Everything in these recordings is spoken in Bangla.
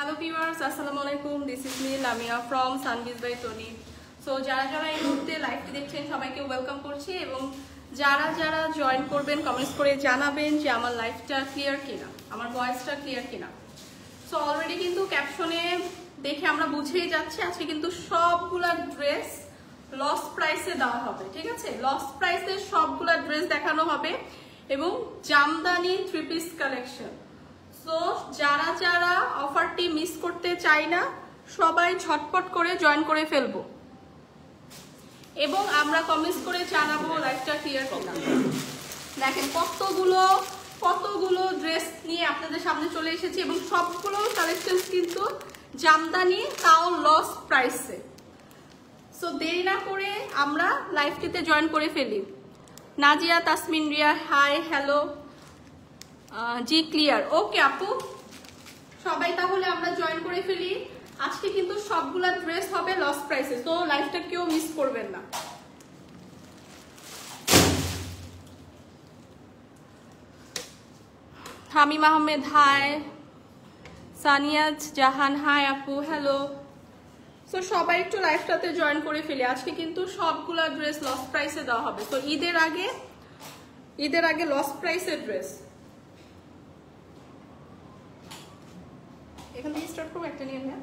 Hello viewers, assalamu alaikum. This is me Lamia from Sunbiz by Tony. So যারা যারা এই মুহূর্তে লাইভটি দেখছেন সবাইকে ওয়েলকাম করছি এবং যারা যারা জয়েন করবেন কমেন্টস করে জানাবেন যে আমার লাইভটা ক্লিয়ার কিনা, আমার ভয়েসটা ক্লিয়ার কিনা। সো অলরেডি কিন্তু ক্যাপশনে দেখে আমরা বুঝেই যাচ্ছি আজকে কিন্তু সবগুলা ড্রেস লস প্রাইসে দেওয়া হবে, ঠিক আছে? লস প্রাইসে সবগুলা ড্রেস দেখানো হবে এবং জামদানি 3 পিস কালেকশন। সো যারা যারা অফারটি মিস করতে চাই না সবাই ঝটপট করে জয়েন করে ফেলবো এবং আমরা কমেন্টস করে জানাবো লাইভটা ক্লিয়ার কিনা। দেখেন কতগুলো ড্রেস নিয়ে আপনাদের সামনে চলে এসেছি এবং সবগুলো কালেকশন কিন্তু জামদানি, তাও লস প্রাইসে। সো দেরি না করে আমরা লাইভটিতে জয়েন করে ফেলি। নাজিয়া তাসমিন রিয়া, হাই, হ্যালো, জি ক্লিয়ার, ওকে আপু, সবাই তাহলে আমরা জয়েন করে ফেলি। আজকে কিন্তু সবগুলা ড্রেস হবে লস প্রাইসে, তো লাইভটা কেউ মিস করবেন না। হামিম আহমেদ, হাই, সানিয়াজ জাহান, হাই আপু, হ্যালো। সো সবাই একটু লাইভটাতে জয়েন করে ফেলি। আজকে কিন্তু সবগুলা ড্রেস লস প্রাইসে দেওয়া হবে। তো ঈদের আগে লস প্রাইসের ড্রেস। এখান থেকে স্টার্ট করবো একটা নিয়ে। হ্যাঁ,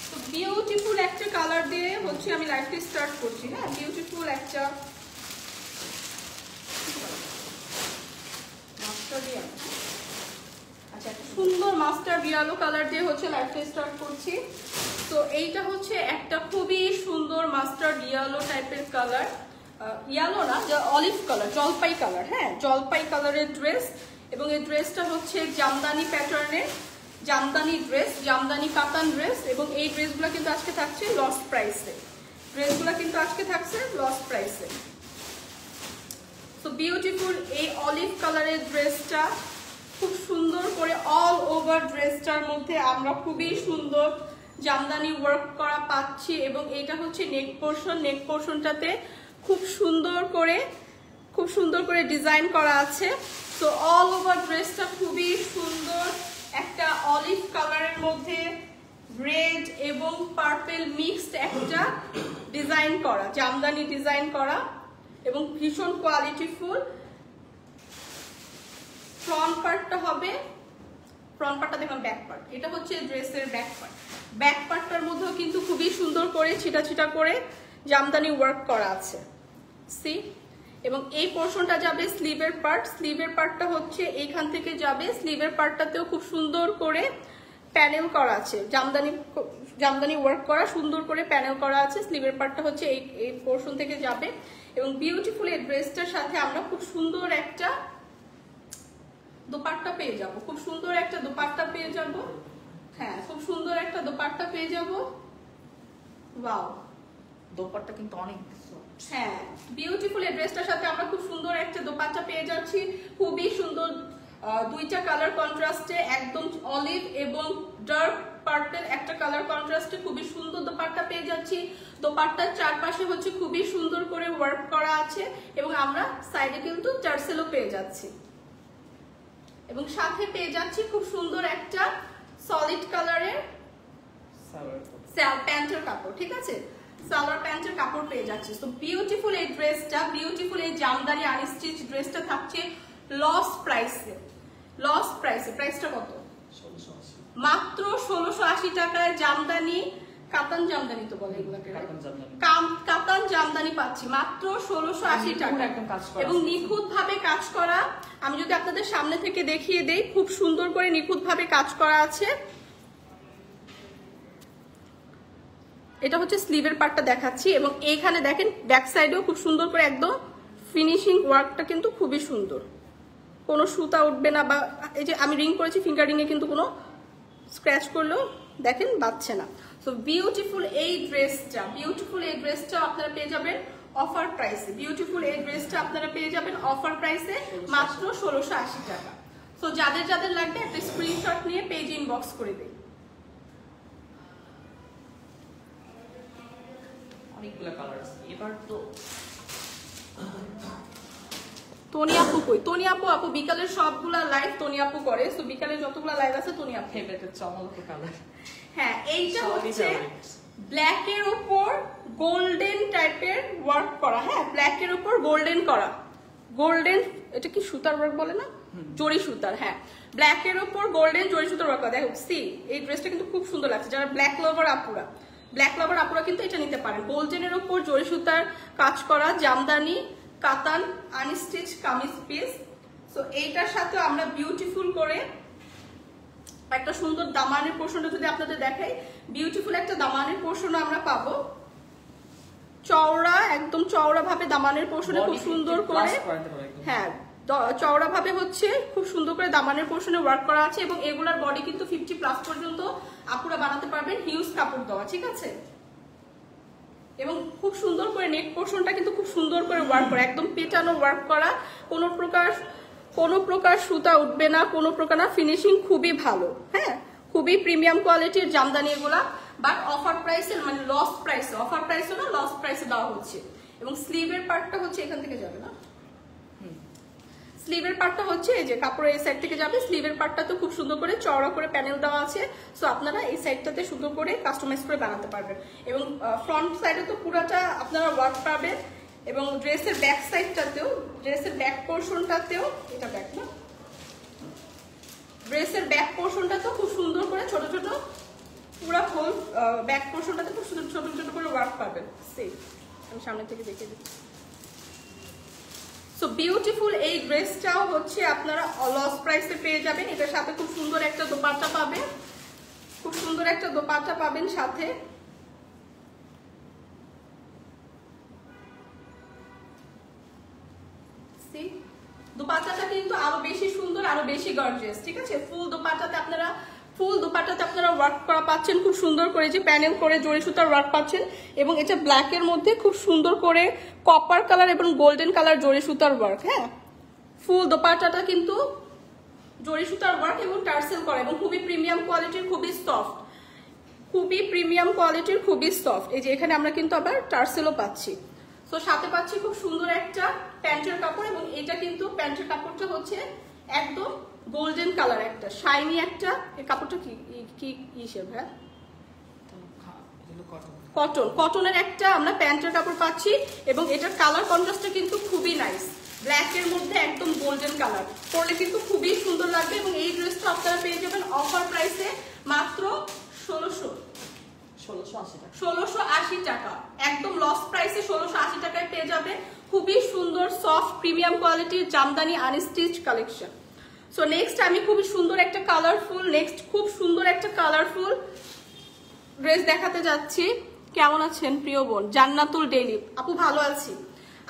তো বিউটিফুল একটা কালার দিয়ে হচ্ছে আমি লাইভটা স্টার্ট করছি। হ্যাঁ, বিউটিফুল একটা আচ্ছা, একটা সুন্দর মাস্টার ইয়ালো কালার দিয়ে হচ্ছে লাইভটা স্টার্ট করছি। তো এইটা হচ্ছে একটা খুবই সুন্দর মাস্টার ইয়ালো টাইপের কালার, ইয়ালো না, অলিভ কালার, জলপাই কালার। হ্যাঁ, জলপাই কালারের ড্রেস এবং এই ড্রেসটা হচ্ছে জামদানি প্যাটার্নের, জামদানি ড্রেস, জামদানি কাতান ড্রেস এবং এই ড্রেসগুলো কিন্তু আজকে থাকছে লস প্রাইসে। তো বিউটিফুল এই অলিভ কালারের ড্রেসটা খুব সুন্দর করে অল ওভার ড্রেসটার মধ্যে আমরা খুবই সুন্দর জামদানি ওয়ার্ক করা পাচ্ছি এবং এইটা হচ্ছে নেক পোর্শনটাতে খুব সুন্দর করে ডিজাইন করা আছে। তো অল ওভার ড্রেসটা খুবই সুন্দর, একটা অলিভ কালারের মধ্যে রেড এবং পার্পল মিক্সড একটা ডিজাইন করা, জামদানি ডিজাইন করা এবং ভীষণ কোয়ালিটিফুল। ফ্রন্ট পার্টটা দেখুন, ব্যাক পার্ট, এটা হচ্ছে ড্রেসের ব্যাক পার্টটার মধ্যেও কিন্তু খুবই সুন্দর করে ছিটা করে জামদানি ওয়ার্ক করা আছে, সি। এবং এই পোর্শনটা যাবে স্লিভের পার্টটা হচ্ছে এইখান থেকে যাবে, স্লিভের পার্টটাতেও খুব সুন্দর করে প্যানেল করা আছে, জামদানি ওয়ার্ক করা, সুন্দর করে প্যানেল করা আছে। স্লিভের পার্টটা হচ্ছে এই পোর্শন থেকে যাবে এবং বিউটিফুল এই ড্রেসটার সাথে আমরা খুব সুন্দর একটা দোপাট্টা পেয়ে যাব, হ্যাঁ, খুব সুন্দর একটা দোপাট্টা পেয়ে যাব। ওয়াও, দোপাট্টা কিন্তু অনেক, হ্যাঁ, বিউটিফুল এই ড্রেসটার সাথে আমরা খুব সুন্দর একটা দোপাট্টা পেয়ে যাচ্ছি, খুবই সুন্দর, দুইটা কালার কন্ট্রাস্টে, একদম অলিভ এবং ডার্ক পার্পল একটা কালার কন্ট্রাস্টে খুবই সুন্দর দোপাট্টা পেয়ে যাচ্ছি। দোপাট্টার চারপাশে হচ্ছে খুবই সুন্দর করে ওয়ার্ক করা আছে এবং আমরা সাইডে কিন্তু টার্সেলও পেয়ে যাচ্ছি এবং সাথে পেয়ে যাচ্ছি খুব সুন্দর একটা সলিড কালারের প্যান্টের কাপড়, ঠিক আছে, সালোয়ার প্যান্টের কাপড় পেয়ে যাচ্ছে। তো বিউটিফুল এই ড্রেসটা, বিউটিফুল এই জামদানি আনস্টিচ ড্রেসটা থাকছে লস প্রাইসে। প্রাইসটা কত? মাত্র 1680 টাকায় জামদানি, কাতান জামদানি তো বলে এগুলোকে, কাতান জামদানি পাচ্ছি মাত্র 1680 টাকা এবং নিখুঁত ভাবে কাজ করা। আমি যদি আপনাদের সামনে থেকে দেখিয়ে দেই, খুব সুন্দর করে নিখুঁত ভাবে কাজ করা আছে। এটা হচ্ছে স্লিভের পার্টটা দেখাচ্ছি এবং এইখানে দেখেন ব্যাক সাইডেও খুব সুন্দর করে একদম ফিনিশিং ওয়ার্কটা কিন্তু খুবই সুন্দর, কোনো সুতা উঠবে না, বা এই যে আমি রিং করেছি ফিঙ্গার রিংয়ে কিন্তু কোনো স্ক্র্যাচ করলেও দেখেন বাজছে না। সো বিউটিফুল এই ড্রেসটা আপনারা পেয়ে যাবেন অফার প্রাইসে, মাত্র 1680 টাকা। সো যাদের লাগবে একটা স্ক্রিনশট নিয়ে পেজ ইনবক্স করে দিন। অনেকগুলো কালার আছে এবার। তো তনি আপু কই? তনি আপু বিকালের সবগুলা লাইভ তনি আপু করে। সো বিকালে যতগুলা লাইভ আছে তনি আপু। ফেভারিট চমৎকার কালার। হ্যাঁ, এইটা হচ্ছে ব্ল্যাক এর উপর গোল্ডেন টাইপের ওয়ার্ক করা। হ্যাঁ, ব্ল্যাক এর উপর গোল্ডেন করা, গোল্ডেন, এটা কি সুতার ওয়ার্ক বলে না, জরি সুতার। হ্যাঁ, ব্ল্যাক এর উপর গোল্ডেন জরি সুতার ওয়ার্ক করা। দেখো সি, এই ড্রেসটা কিন্তু খুব সুন্দর লাগছে। যারা ব্ল্যাক লাভার আপুরা কিন্তু এটা নিতে পারেন। গোল্ডেনের উপর জরি সুতার কাজ করা, জামদানি কাতান আনস্টিচ কামিজ পিস। সো এইটার সাথে আমরা বিউটিফুল করে একটা সুন্দর দামানের পোর্শনটা যদি আপনাদের দেখাই, বিউটিফুল একটা দামানের পোর্শন আমরা পাবো। চওড়া, একদম চওড়া ভাবে দামানের পোর্শনে খুব সুন্দর করে, হ্যাঁ চওড়া ভাবে হচ্ছে খুব সুন্দর করে দামানের পোর্শনে ওয়ার্ক করা আছে। এবং এগুলার বডি কিন্তু 50+ পর্যন্ত আপুরা বানাতে পারবেন, হিউজ কাপড় দেওয়া, ঠিক আছে। এবং খুব সুন্দর করে নেক পোর্শনটা কিন্তু খুব সুন্দর করে ওয়ার্ক করা, একদম পেটানো ওয়ার্ক করা, কোনো প্রকার সুতা উঠবে না, কোনো প্রকার না, ফিনিশিং খুবই ভালো। হ্যাঁ, খুবই প্রিমিয়াম কোয়ালিটির জামদানি এগুলা, বাট অফার প্রাইসে, মানে লস প্রাইসে, অফার প্রাইসে না লস প্রাইসে দেওয়া হচ্ছে। এবং স্লিভের পার্টটা হচ্ছে এখান থেকে যাবে না, স্লিভের পার্টটা হচ্ছে এই যে কাপড়ের এই সাইড থেকে যাবে। স্লিভের পার্টটা তো খুব সুন্দর করে চওড়া করে প্যানেল দেওয়া আছে। সো আপনারা এই সাইডটাতে সুন্দর করে কাস্টমাইজ করে বানাতে পারবেন। এবং ফ্রন্ট সাইডে তো পুরোটা আপনারা ওয়ার্ক পাবেন। এবং ড্রেসের ব্যাক সাইডটাতেও, ড্রেসের ব্যাক পোর্শনটাতেও, এটা ব্যাক না, ড্রেসের ব্যাক পোর্শনটাতেও খুব সুন্দর করে ছোট ছোট, পুরো হোল ব্যাক পোর্শনটাতে খুব সুন্দর ছোট ছোট করে ওয়ার্ক পাবেন। সেই আমি সামনে থেকে দেখিয়ে দিচ্ছি। সো বিউটিফুল এই ড্রেসটাও হচ্ছে আপনারা লস প্রাইসে পেয়ে যাবেন। এটার সাথে খুব সুন্দর একটা দোপাট্টা পাবেন, খুব সুন্দর একটা দোপাট্টা পাবেন সাথে। দোপাট্টাটা কিন্তু আরো বেশি সুন্দর, আরো বেশি গর্জিয়াস, ঠিক আছে। ফুল দোপাট্টাতে আপনারা ওয়ার্ক করা পাচ্ছেন খুব সুন্দর করে, যে প্যানেল করে জরি সুতার ওয়ার্ক পাচ্ছেন। এবং এটা ব্ল্যাক এর মধ্যে খুব সুন্দর করে কপার কালার এবং গোল্ডেন কালার জরি সুতার ওয়ার্ক। হ্যাঁ, ফুল দোপাট্টাটা কিন্তু জরি সুতার ওয়ার্ক এবং টার্সেল করা, এবং খুবই প্রিমিয়াম কোয়ালিটির, খুবই সফট, খুবই প্রিমিয়াম কোয়ালিটির, খুবই সফট। এই যে এখানে আমরা কিন্তু আবার টার্সেলও পাচ্ছি। তো সাথে পাচ্ছি খুব সুন্দর একটা প্যান্টের কাপড়। এবং এটা কিন্তু প্যান্টের কাপড়টা হচ্ছে একদম গোল্ডেন কালার, একটা শাইনি একটা। এই কাপড়টা কি হিসেবে, হ্যাঁ কটনের একটা আমরা প্যান্টের কাপড় পাচ্ছি। এবং এটার কালার কন্ট্রাস্টটা কিন্তু খুবই নাইস, ব্ল্যাক এর মধ্যে একদম গোল্ডেন কালার, পরলে কিন্তু খুবই সুন্দর লাগবে। এবং এই ড্রেসটা আপনারা পেয়ে যাবেন অফার প্রাইসে মাত্র 1680 টাকা, একদম লস প্রাইসে 1680 টাকায় পেয়ে যাবে। খুবই সুন্দর সফট প্রিমিয়াম কোয়ালিটির Jamdani unstitch collection. So next আমি খুব সুন্দর একটা কালারফুল ড্রেস দেখাতে যাচ্ছি। কেমন আছেন প্রিয় বোন? জান্নাতুল ডেইলি আপু, ভালো আছি।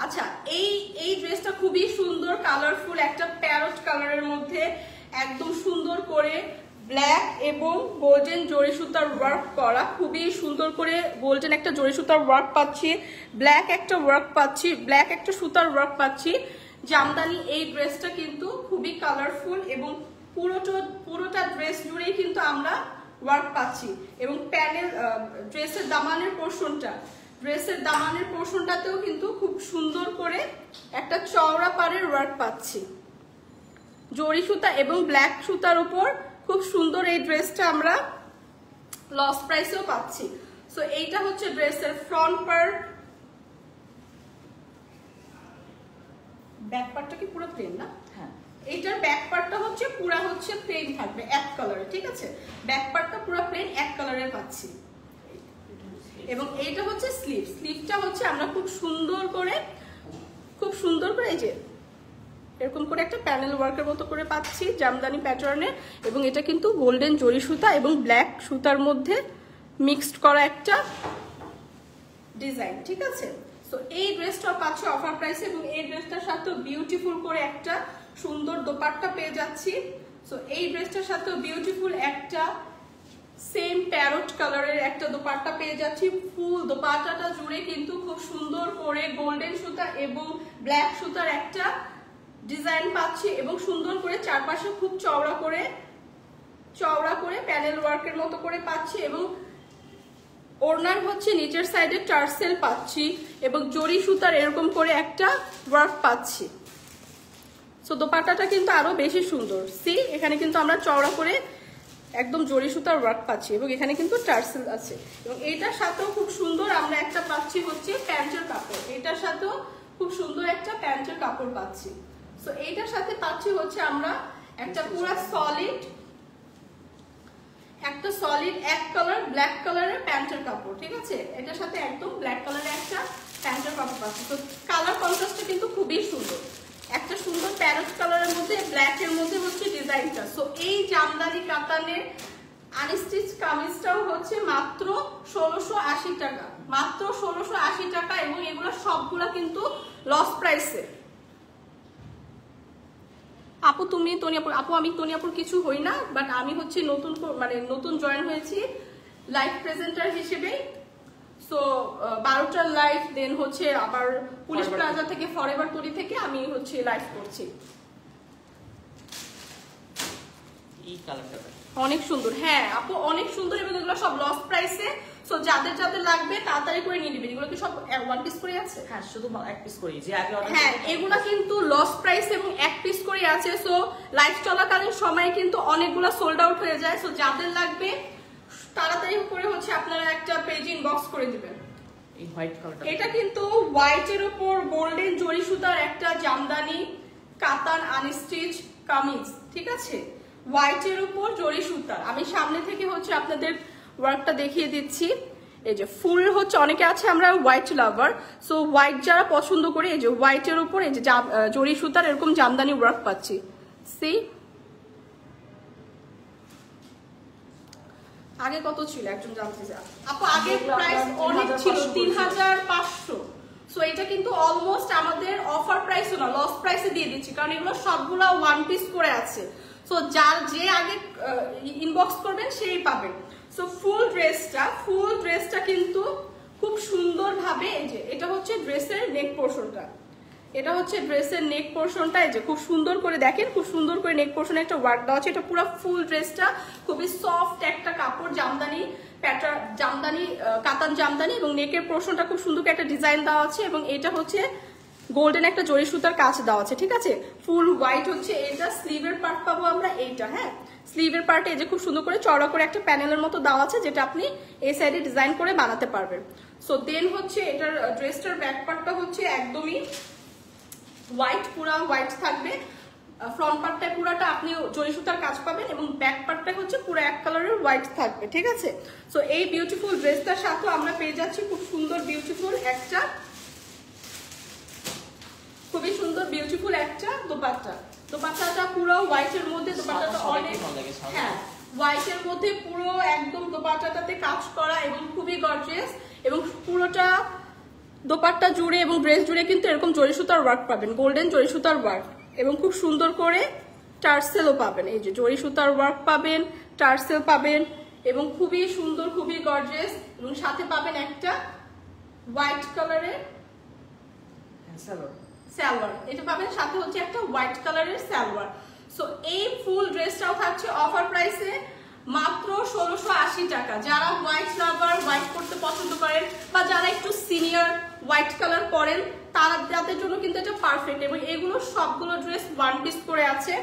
আচ্ছা, এই ড্রেসটা খুবই সুন্দর কালারফুল, একটা প্যারট কালারের মধ্যে একদম সুন্দর করে ব্ল্যাক এবং গোল্ডেন জরি সুতার ওয়ার্ক করা, খুবই সুন্দর করে গোল্ডেন একটা জরি সুতার ওয়ার্ক পাচ্ছি, ব্ল্যাক একটা ওয়ার্ক পাচ্ছি, ব্ল্যাক একটা সুতার ওয়ার্ক পাচ্ছি জামদানি। এই ড্রেসটা কিন্তু খুবই কালারফুল এবং পুরোটা ড্রেস জুড়েই কিন্তু আমরা ওয়ার্ক পাচ্ছি। এবং প্যানেল ড্রেসের দামানের পোর্শনটাতেও কিন্তু খুব সুন্দর করে একটা চওড়া পাড়ের ওয়ার্ক পাচ্ছি, জরি সুতা এবং ব্ল্যাক সুতার উপর খুব সুন্দর এই ড্রেসটা আমরা লস প্রাইসেও পাচ্ছি। সো এইটা হচ্ছে ড্রেসের ফ্রন্ট পার্ট। ব্যাক পার্টটা কি পুরো প্লেন না? হ্যাঁ, এইটার ব্যাক পার্টটা হচ্ছে পুরো হচ্ছে প্লেন থাকবে এক কালারে, ঠিক আছে। ব্যাক পার্টটা পুরো প্লেন এক কালারের পাচ্ছি। এবং এইটা হচ্ছে স্লিভটা হচ্ছে আমরা খুব সুন্দর করে এই যে এরকম করে একটা প্যানেল ওয়ার্কের মতো করে পাচ্ছি জামদানি প্যাটার্নে। এবং এটা কিন্তু গোল্ডেন জরি সুতা এবং ব্ল্যাক সুতার মধ্যে মিক্সড করা একটা ডিজাইন, ঠিক আছে। সো এই ড্রেসটা পাচ্ছি অফার প্রাইসে। এবং এই ড্রেসটার সাথে বিউটিফুল করে একটা সুন্দর দোপাট্টা পেয়ে যাচ্ছি। সো এই ড্রেসটার সাথে বিউটিফুল একটা সেম প্যারট কালারের একটা দোপাট্টা পেয়ে যাচ্ছি। ফুল দোপাট্টাটা জুড়ে কিন্তু খুব সুন্দর করে গোল্ডেন সুতা এবং ব্ল্যাক সুতার একটা ডিজাইন পাচ্ছি। এবং সুন্দর করে চারপাশে খুব চওড়া করে প্যানেল ওয়ার্কের মতো করে পাচ্ছি। এবং ওড়নার হচ্ছে নিচের সাইডে টার্সেল পাচ্ছি এবং জরি সুতার এরকম করে একটা ওয়ার্ক পাচ্ছি। সো দোপাট্টাটা কিন্তু আরো বেশি সুন্দর। সি এখানে কিন্তু আমরা চওড়া করে একদম জরি সুতার ওয়ার্ক পাচ্ছি এবং এখানে কিন্তু টার্সেল আছে এবং এইটার সাথেও খুব সুন্দর আমরা একটা পাচ্ছি হচ্ছে প্যান্টের কাপড়। এটার সাথেও খুব সুন্দর একটা প্যান্টের কাপড় পাচ্ছি। সো এইটার সাথে পাচ্ছি হচ্ছে আমরা একটা পুরো সলিড এক কালার ব্ল্যাক কালারের প্যান্টের কাপড়, ঠিক আছে? এটার সাথে একদম ব্ল্যাক কালারের একটা প্যান্টের কাপড় পাচ্ছি। তো কালার কন্ট্রাস্টটা কিন্তু খুবই সুন্দর, একটা সুন্দর প্যারট কালারের মধ্যে ব্ল্যাক এর মধ্যে হচ্ছে ডিজাইনটা। সো এই জামদানি কাতানের আনস্টিচ কামিজটাও হচ্ছে মাত্র 1680 টাকা, মাত্র 1680 টাকা এবং এগুলো সবগুলা কিন্তু লস প্রাইসে। আপু তুমি তনিয়াপুর, আপু আমি তনিয়াপুর কিছু হই না, বাট আমি হচ্ছে নতুন জয়েন হয়েছি লাইভ প্রেজেন্টার হিসেবে। সো 12টার লাইভ, দেন হচ্ছে আবার পুলিশ প্লাজা থেকে ফরএভার তরি থেকে আমি হচ্ছে লাইভ করছি। এই কালারটা অনেক সুন্দর, হ্যাঁ আপু অনেক সুন্দর এবং এগুলো সব লস প্রাইসে। সো যাদের যাদের লাগবে তাড়াতাড়ি করে নিয়ে নেবেন। এগুলো কি সব ওয়ান পিস করে আছে? হ্যাঁ, শুধু এক পিস করি যে আগে অর্ডার। হ্যাঁ, এগুলা কিন্তু লস প্রাইস এবং এক পিস করে আছে। সো লাইভ চলাকালীন সময় কিন্তু অনেকগুলা সোল্ড আউট হয়ে যায়। সো যাদের লাগবে তাড়াতাড়ি করে হচ্ছে আপনারা একটা পেজ ইনবক্স করে দিবেন। এই হোয়াইট কালারটা, এটা কিন্তু হোয়াইটের উপর গোল্ডেন জরি সুতার একটা জামদানি কাতান আনস্টিচ কামিজ, ঠিক আছে? হোয়াইটের উপর জরি সুতার। আমি সামনে থেকে হচ্ছে আপনাদের ওয়ার্কটা দেখিয়ে দিচ্ছি। এই যে ফুল হচ্ছে, অনেকে আছে আমরা হোয়াইট লাভার, সো হোয়াইট যারা পছন্দ করে এই যে হোয়াইটের উপর এই যে জরি সুতার এরকম জামদানি ওয়ার্ক পাচ্ছি। সি আগে কত ছিল একজন জানতে চান আপু? আগে প্রাইস অনেক ছিল 3500। সো এটা কিন্তু অলমোস্ট আমাদের অফার প্রাইসও না, লস প্রাইসে দিয়ে দিচ্ছি, কারণ এগুলো সবগুলা ওয়ান পিস করে আছে। সো যার যে আগে ইনবক্স করবেন সেই পাবেন। সো ফুল ড্রেসটা কিন্তু খুব সুন্দর ভাবে, এই যে এটা হচ্ছে ড্রেসের নেক পোর্শনটা, এটা হচ্ছে ড্রেসের নেক পোর্শনটা। এই যে খুব সুন্দর করে দেখেন, খুব সুন্দর করে নেক পোর্শনে একটা ওয়ার্ক দেওয়া আছে। এটা পুরো ফুল ড্রেসটা খুবই সফট একটা কাপড়, জামদানি প্যাটার্ন, জামদানি কাতান জামদানি এবং নেকের পোর্শনটা খুব সুন্দর একটা ডিজাইন দেওয়া আছে এবং এটা হচ্ছে গোল্ডেন একটা জরি সুতার কাজ দেওয়া আছে, ঠিক আছে? ফুল হোয়াইট হচ্ছে এটা। স্লিভের পার্ট পাবো আমরা এইটা, হ্যাঁ স্লিভের পার্টে এই যে খুব সুন্দর করে চওড়া করে একটা প্যানেলের মতো দেওয়া আছে, যেটা আপনি এই সাইডে ডিজাইন করে বানাতে পারবেন। সো দেন হচ্ছে এটার ড্রেসটার ব্যাক পার্টটা হচ্ছে একদমই হোয়াইট, পুরা হোয়াইট থাকবে। ফ্রন্ট পার্টটা পুরাটা আপনি জরি সুতার কাজ পাবেন এবং ব্যাক পার্টটা হচ্ছে পুরো এক কালারের হোয়াইট থাকবে, ঠিক আছে? সো এই বিউটিফুল ড্রেসটার সাথে আমরা পেয়ে যাচ্ছি খুব সুন্দর বিউটিফুল একটা, খুবই সুন্দর বিউটিফুল একটা দোপাট্টা। দোপাট্টাটা পুরো হোয়াইটের মধ্যে, দোপাট্টাটা অনেক, হ্যাঁ হোয়াইটের মধ্যে পুরো একদম দোপাট্টাটাতে কাজ করা এবং খুবই গর্জিয়াস এবং পুরোটা দোপাট্টা জুড়ে এবং ড্রেস জুড়ে কিন্তু এরকম জরি সুতার ওয়ার্ক পাবেন, গোল্ডেন জরি সুতার ওয়ার্ক এবং খুব সুন্দর করে টার্সেলও পাবেন। এই যে জরি সুতার ওয়ার্ক পাবেন, টার্সেল পাবেন এবং খুবই সুন্দর, খুবই গর্জিয়াস এবং সাথে পাবেন একটা হোয়াইট কালারের সালোয়ার। এটা পাবেন সাথে হচ্ছে একটা হোয়াইট কালারের সালোয়ার। সো এই ফুল ড্রেসটাও থাকছে অফার প্রাইসে মাত্র 1680 টাকা। যারা হোয়াইট লাভার, হোয়াইট পরতে পছন্দ করেন বা যারা একটু সিনিয়র হোয়াইট কালার পরেন তাদের জন্য কিন্তু এটা পারফেক্ট এবং এগুলো সবগুলো ড্রেস ওয়ান পিস করে আছে।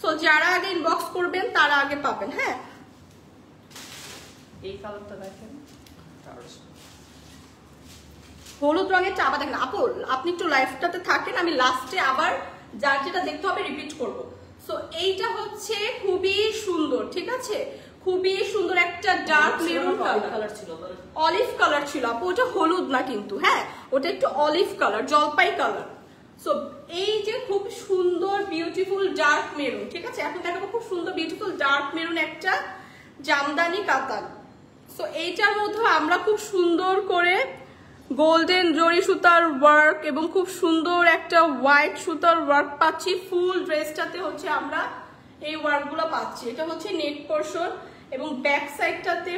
সো যারা আগে ইনবক্স করবেন তারা আগে পাবেন। হ্যাঁ, এই কালারটা দেখেন, হলুদ রঙের চাপা দেখেন আপু, আপনি একটু লাইফটাতে থাকেন, আমি লাস্টে আবার যার যেটা দেখতে হবে রিপিট করব। সো এইটা হচ্ছে খুবই সুন্দর, ঠিক আছে? খুবই সুন্দর একটা ডার্ক মেরুন কালার ছিল, অলিভ কালার ছিল আপু, ওটা হলুদ না কিন্তু, হ্যাঁ ওটা একটু অলিভ কালার, জলপাই কালার। সো এই যে খুব সুন্দর বিউটিফুল ডার্ক মেরুন, ঠিক আছে? এখন দেখাবো খুব সুন্দর বিউটিফুল ডার্ক মেরুন একটা জামদানি কাতান। সো এইটার মধ্যে আমরা খুব সুন্দর করে গোল্ডেন জরি সুতার ওয়ার্ক এবং খুব সুন্দর একটা হোয়াইট সুতার ওয়ার্ক পাচ্ছি। ফুল ড্রেসটাতে হচ্ছে আমরা এই ওয়ার্কগুলো পাচ্ছি। এটা হচ্ছে নেক পোর্শন এবং ব্যাক সাইডটাতে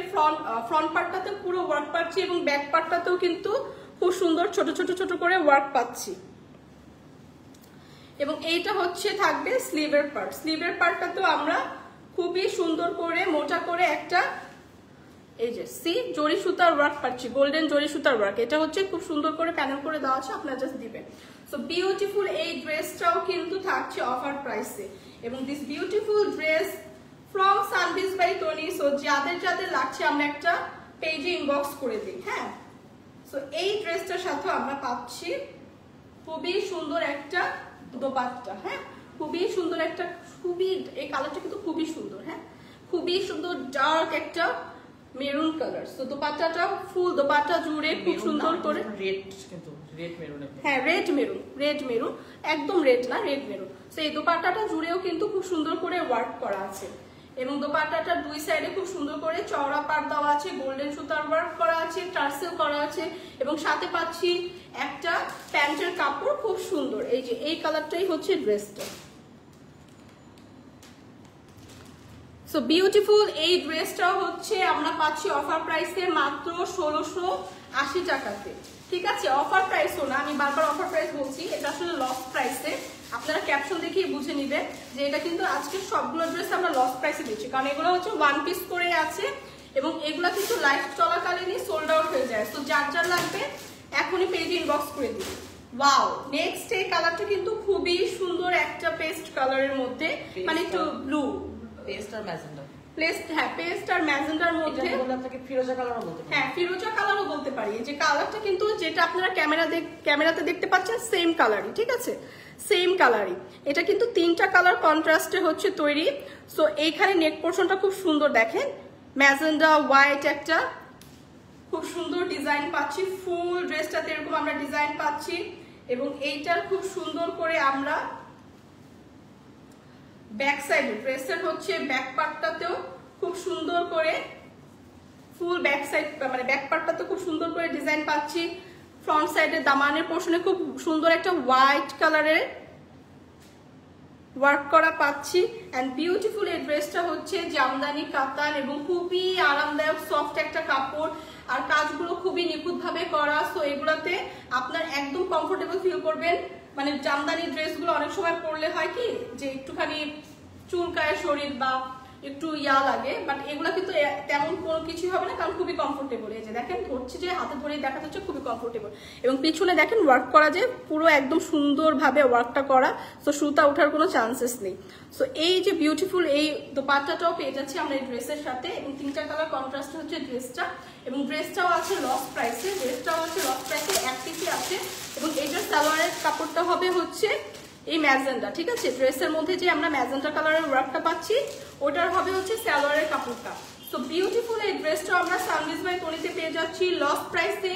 ফ্রন্ট পার্টটাতে পুরো ওয়ার্ক পাচ্ছি এবং ব্যাক পার্টটাতেও কিন্তু খুব সুন্দর ছোট ছোট ছোট করে ওয়ার্ক পাচ্ছি। এবং এইটা হচ্ছে থাকবে স্লিভের পার্ট। স্লিভের পার্টটাতেও আমরা খুবই সুন্দর করে মোটা করে একটা এই যে সি জরি সুতার ওয়ার্ক পাচ্ছি, গোল্ডেন জরি সুতার ওয়ার্ক। এটা হচ্ছে খুব সুন্দর করে প্যানেল করে দেওয়া আছে, আপনারা জাস্ট দিবেন। সো বিউটিফুল এই ড্রেসটাও কিন্তু থাকছে অফার প্রাইসে, এবং this beautiful dress from Sunbiz by Tony. So যাদের যাদের লাগছে আমরা একটা পেজে ইনবক্স করে দিই। হ্যাঁ, সো এই ড্রেসটার সাথে আমরা পাচ্ছি খুবই সুন্দর একটা দোপাট্টা। হ্যাঁ, খুবই সুন্দর একটা, খুবই এই কালারটা কিন্তু খুবই সুন্দর। হ্যাঁ, খুবই সুন্দর ডার্ক একটা মেরুন কালার। সো দোপাট্টাটা ফুল দোপাট্টা জুড়ে খুব সুন্দর করে রেড, কিন্তু রেড মেরুন। হ্যাঁ, রেড মেরুন, একদম রেড না, রেড মেরুন। সো এই দোপাট্টাটা জুড়েও কিন্তু খুব সুন্দর করে ওয়ার্ক করা আছে, এবং দোপাট্টাটার দুই সাইডে খুব সুন্দর করে চওড়া পাড় দেওয়া আছে, গোল্ডেন সুতার ওয়ার্ক করা আছে, টার্সেল করা আছে, এবং সাথে পাচ্ছি একটা প্যান্টের কাপড় খুব সুন্দর। এই যে এই কালারটাই হচ্ছে ড্রেসটা। সো বিউটিফুল এই ড্রেসটাও হচ্ছে আমরা পাচ্ছি অফার প্রাইসে মাত্র 1680 টাকাতে। ঠিক আছে, অফার প্রাইসও না, আমি বারবার অফার প্রাইস বলছি, এটা আসলে লস প্রাইসে। আপনারা ক্যাপশন দেখেই বুঝে নিবেন যে এটা কিন্তু আজকে সবগুলো ড্রেস আমরা লস প্রাইসে দিচ্ছি, কারণ এগুলো হচ্ছে ওয়ান পিস করে আছে, এবং এগুলা কিন্তু লাইভ চলাকালীনই সোল্ড আউট হয়ে যায়। তো যার যার লাগবে এখনই পেজে ইনবক্স করে দিন। ওয়াও, নেক্সট এই কালারটা কিন্তু খুবই সুন্দর একটা পেস্ট কালারের মধ্যে, মানে একটু ব্লু পেস্ট আর ম্যাজেন্টা। হ্যাঁ, পেস্ট আর ম্যাজেন্টার মধ্যে, আপনাকে ফিরোজা কালারও বলতে পারি। হ্যাঁ, ফিরোজা কালারও বলতে পারি। এই যে কালারটা কিন্তু যেটা আপনারা ক্যামেরাতে দেখতে পাচ্ছেন সেম কালারই। ঠিক আছে, সেম কালারই। এটা কিন্তু তিনটা কালার কন্ট্রাস্টে হচ্ছে তৈরি। সো এইখানে নেক পোর্শনটা খুব সুন্দর, দেখেন ম্যাজেন্ডা হোয়াইট একটা খুব সুন্দর ডিজাইন পাচ্ছি। ফুল ড্রেসটাতে এরকম আমরা ডিজাইন পাচ্ছি, এবং এইটার খুব সুন্দর করে আমরা ব্যাক সাইডে ড্রেসের হচ্ছে ব্যাক পার্টটাতেও খুব সুন্দর করে ফুল ব্যাক সাইড, মানে ব্যাক পার্টটাতে খুব সুন্দর করে ডিজাইন পাচ্ছি। ফ্রন্ট সাইডে দামানের পোর্শনে খুব সুন্দর একটা হোয়াইট কালারের ওয়ার্ক করা পাচ্ছি। এন্ড বিউটিফুল এই ড্রেসটা হচ্ছে জামদানি কাতান, এবং খুবই আরামদায়ক সফট একটা কাপড়, আর কাজগুলো খুবই নিখুঁতভাবে করা। সো এগুলাতে আপনার একদম কমফোর্টেবল ফিল করবেন। মানে জামদানি ড্রেসগুলো অনেক সময় পরলে হয় কি যে একটুখানি চুলকায় শরীর বা একটু লাগে, বাট এগুলা কিন্তু তেমন কোনো কিছুই হবে না, কারণ খুবই কমফোর্টেবল। এই যে দেখেন ধরছি যে হাতে ধরে দেখা যাচ্ছে খুবই কমফোর্টেবল, এবং পিছনে দেখেন ওয়ার্ক করা যে পুরো একদম সুন্দরভাবে ওয়ার্কটা করা, তো সুতা ওঠার কোনো চান্সেস নেই। সো এই যে বিউটিফুল এই দোপাট্টাটাও পেয়ে যাচ্ছি আমরা এই ড্রেসের সাথে, এবং তিনটা কালার কন্ট্রাস্ট হচ্ছে ড্রেসটা, এবং ড্রেসটাও আছে লস প্রাইসে, এক পিসি আছে, এবং এইটার সালোয়ারের কাপড়টা হবে হচ্ছে এই ম্যাজেন্টা। ঠিক আছে, ড্রেসের মধ্যে যে আমরা ম্যাজেন্টা কালারের ওয়ার্কটা পাচ্ছি ওটার হবে হচ্ছে সালোয়ারের কাপড়টা। সো বিউটিফুল এই ড্রেসটা আমরা সানবিজ বাই টনিতে পেয়ে যাচ্ছি লস প্রাইসে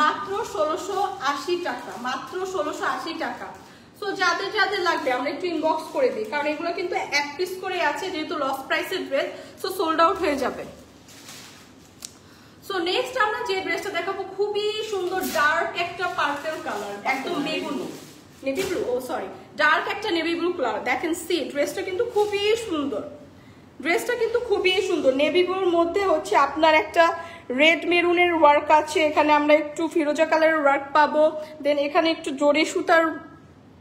মাত্র 1680 টাকা, মাত্র 1680 টাকা। সো যাদের যাদের লাগবে আমরা একটু ইনবক্স করে দিই, কারণ এগুলো কিন্তু এক পিস করে আছে, যেহেতু লস প্রাইসের ড্রেস, সো সোল্ড আউট হয়ে যাবে। সো নেক্সট আমরা যে ড্রেসটা দেখাবো খুবই সুন্দর ডার্ক একটা পার্পল কালার, একদম বেগুন নেভি ব্লু, ও সরি ডার্ক একটা নেভি ব্লু কালার। দেখেন সি ড্রেসটা কিন্তু খুবই সুন্দর, ড্রেসটা কিন্তু খুবই সুন্দর। নেভি ব্লুর মধ্যে হচ্ছে আপনার একটা রেড মেরুনের ওয়ার্ক আছে, এখানে আমরা একটু ফিরোজা কালারের ওয়ার্ক পাবো, দেন এখানে একটু জরি সুতার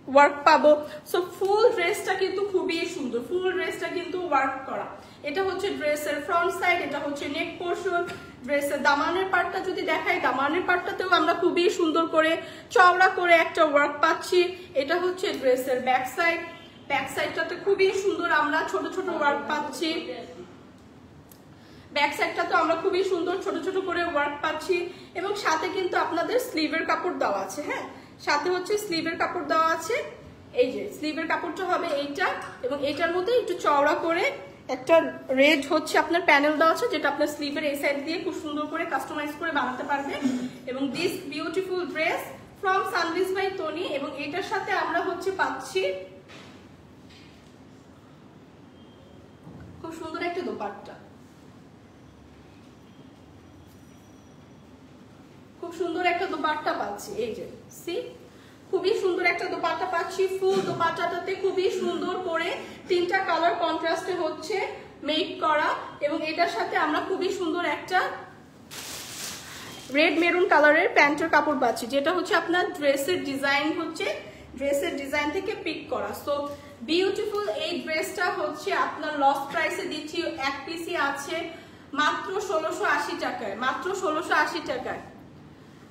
ওয়ার্ক পাবো। সো ফুল ড্রেসটা কিন্তু খুবই সুন্দর, ফুল ড্রেসটা কিন্তু ওয়ার্ক করা। এটা হচ্ছে ড্রেসের ফ্রন্ট সাইড, এটা হচ্ছে নেক পোর্শন। ড্রেসের দামানের পার্টটা যদি দেখাই, দামানের পার্টটাতেও আমরা খুবই সুন্দর করে চওড়া করে একটা ওয়ার্ক পাচ্ছি। এটা হচ্ছে ড্রেসের ব্যাক সাইড, ব্যাক সাইডটাতে খুবই সুন্দর আমরা ছোট ছোট ওয়ার্ক পাচ্ছি। ব্যাক সাইডটা তো আমরা খুবই সুন্দর ছোট ছোট করে ওয়ার্ক পাচ্ছি, এবং সাথে কিন্তু আপনাদের স্লিভের কাপড় দেওয়া আছে। হ্যাঁ, সাথে হচ্ছে স্লিভের কাপড় দেওয়া আছে। এই যে স্লিভের কাপড়টা হবে এইটা, এবং এইটার মধ্যে একটু চওড়া করে একটা রেড হচ্ছে আপনার প্যানেল দেওয়া আছে, যেটা আপনার স্লিভের এই সাইড দিয়ে খুব সুন্দর করে কাস্টমাইজ করে বানাতে পারবে। এবং this beautiful dress from Sunbiz by Tony, এবং এটার সাথে আমরা হচ্ছে পাচ্ছি খুব সুন্দর একটা দোপাট্টা, খুব সুন্দর একটা দোপাট্টা পাচ্ছি। এই যে সি খুবই সুন্দর একটা দোপাট্টা পাচ্ছি। ফুল দোপাট্টাটাতে খুবই সুন্দর করে তিনটা কালার কন্ট্রাস্টে হচ্ছে মেক করা, এবং এটার সাথে আমরা খুবই সুন্দর একটা রেড মেরুন কালারের প্যান্টের কাপড় পাচ্ছি, যেটা হচ্ছে আপনার ড্রেসের ডিজাইন হচ্ছে ড্রেসের ডিজাইন থেকে পিক করা। সো বিউটিফুল এই ড্রেসটা হচ্ছে আপনার লস প্রাইসে দিচ্ছি, এক পিসি আছে মাত্র 1680 টাকায়, মাত্র 1680 টাকায়।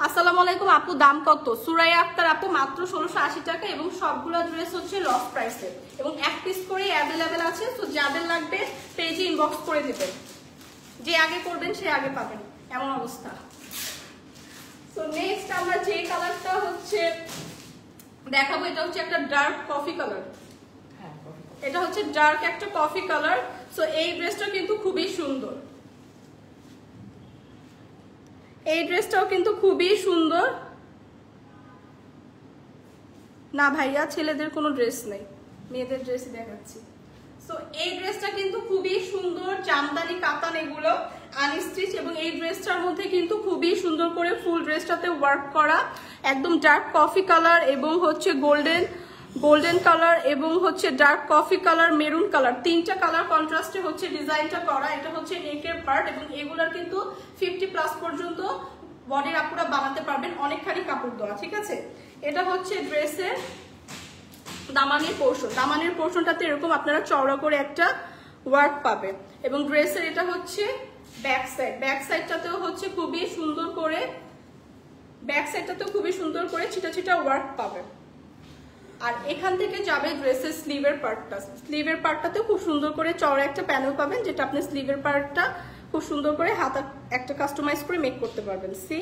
আসসালামু আলাইকুম আপু, দাম কত? সুরাইয়া আক্তার আপু, মাত্র 1680 টাকা এবং সবগুলো ড্রেস হচ্ছে লস প্রাইসে এবং এক পিস করে অ্যাভেলেবেল আছে। তো যাদের লাগবে পেজে ইনবক্স করে দেবেন, যে আগে করবেন সে আগে পাবেন, এমন অবস্থা। তো নেক্সট আমরা যে কালারটা হচ্ছে দেখাবো, এটা হচ্ছে একটা ডার্ক কফি কালার। এটা হচ্ছে ডার্ক একটা কফি কালার। সো এই ড্রেসটা কিন্তু খুবই সুন্দর, এই ড্রেসটাও কিন্তু খুবই সুন্দর। না ভাইয়া, ছেলেদের কোনো ড্রেস নেই, মেয়েদের ড্রেস দেখাচ্ছি। সো এই ড্রেসটা কিন্তু খুবই সুন্দর, জামদানি কাতান এগুলো আনস্টিচ, এবং এই ড্রেসটার মধ্যে কিন্তু খুবই সুন্দর করে ফুল ড্রেসটাতে ওয়ার্ক করা, একদম ডার্ক কফি কালার এবং হচ্ছে গোল্ডেন কালার এবং হচ্ছে dark coffee colour, maroon colour, তিনটা কালার কন্ট্রাস্টে হচ্ছে ডিজাইনটা করা। এটা হচ্ছে নেকের পার্ট এবং এগুলার কিন্তু 50+ পর্যন্ত বডির আপুরা বানাতে পারবেন, অনেকখানি কাপড় দেওয়া, ঠিক আছে। এটা হচ্ছে ড্রেসের দামানের পোর্শন, দামানের পোর্শনটাতে এরকম আপনারা চওড়া করে একটা ওয়ার্ক পাবেন এবং ড্রেসের এটা হচ্ছে ব্যাক সাইড, ব্যাক সাইডটাতেও হচ্ছে খুবই সুন্দর করে, ব্যাক সাইডটাতেও খুবই সুন্দর করে ছিটা ছিটা ওয়ার্ক পাবেন। আর এখান থেকে যাবে ড্রেসের স্লিভের পার্টটা, স্লিভের পার্টটাতেও খুব সুন্দর করে চওড়া একটা প্যানেল পাবেন, যেটা আপনি স্লিভের পার্টটা খুব সুন্দর করে হাতা একটা কাস্টমাইজ করে মেক করতে পারবেন। সি,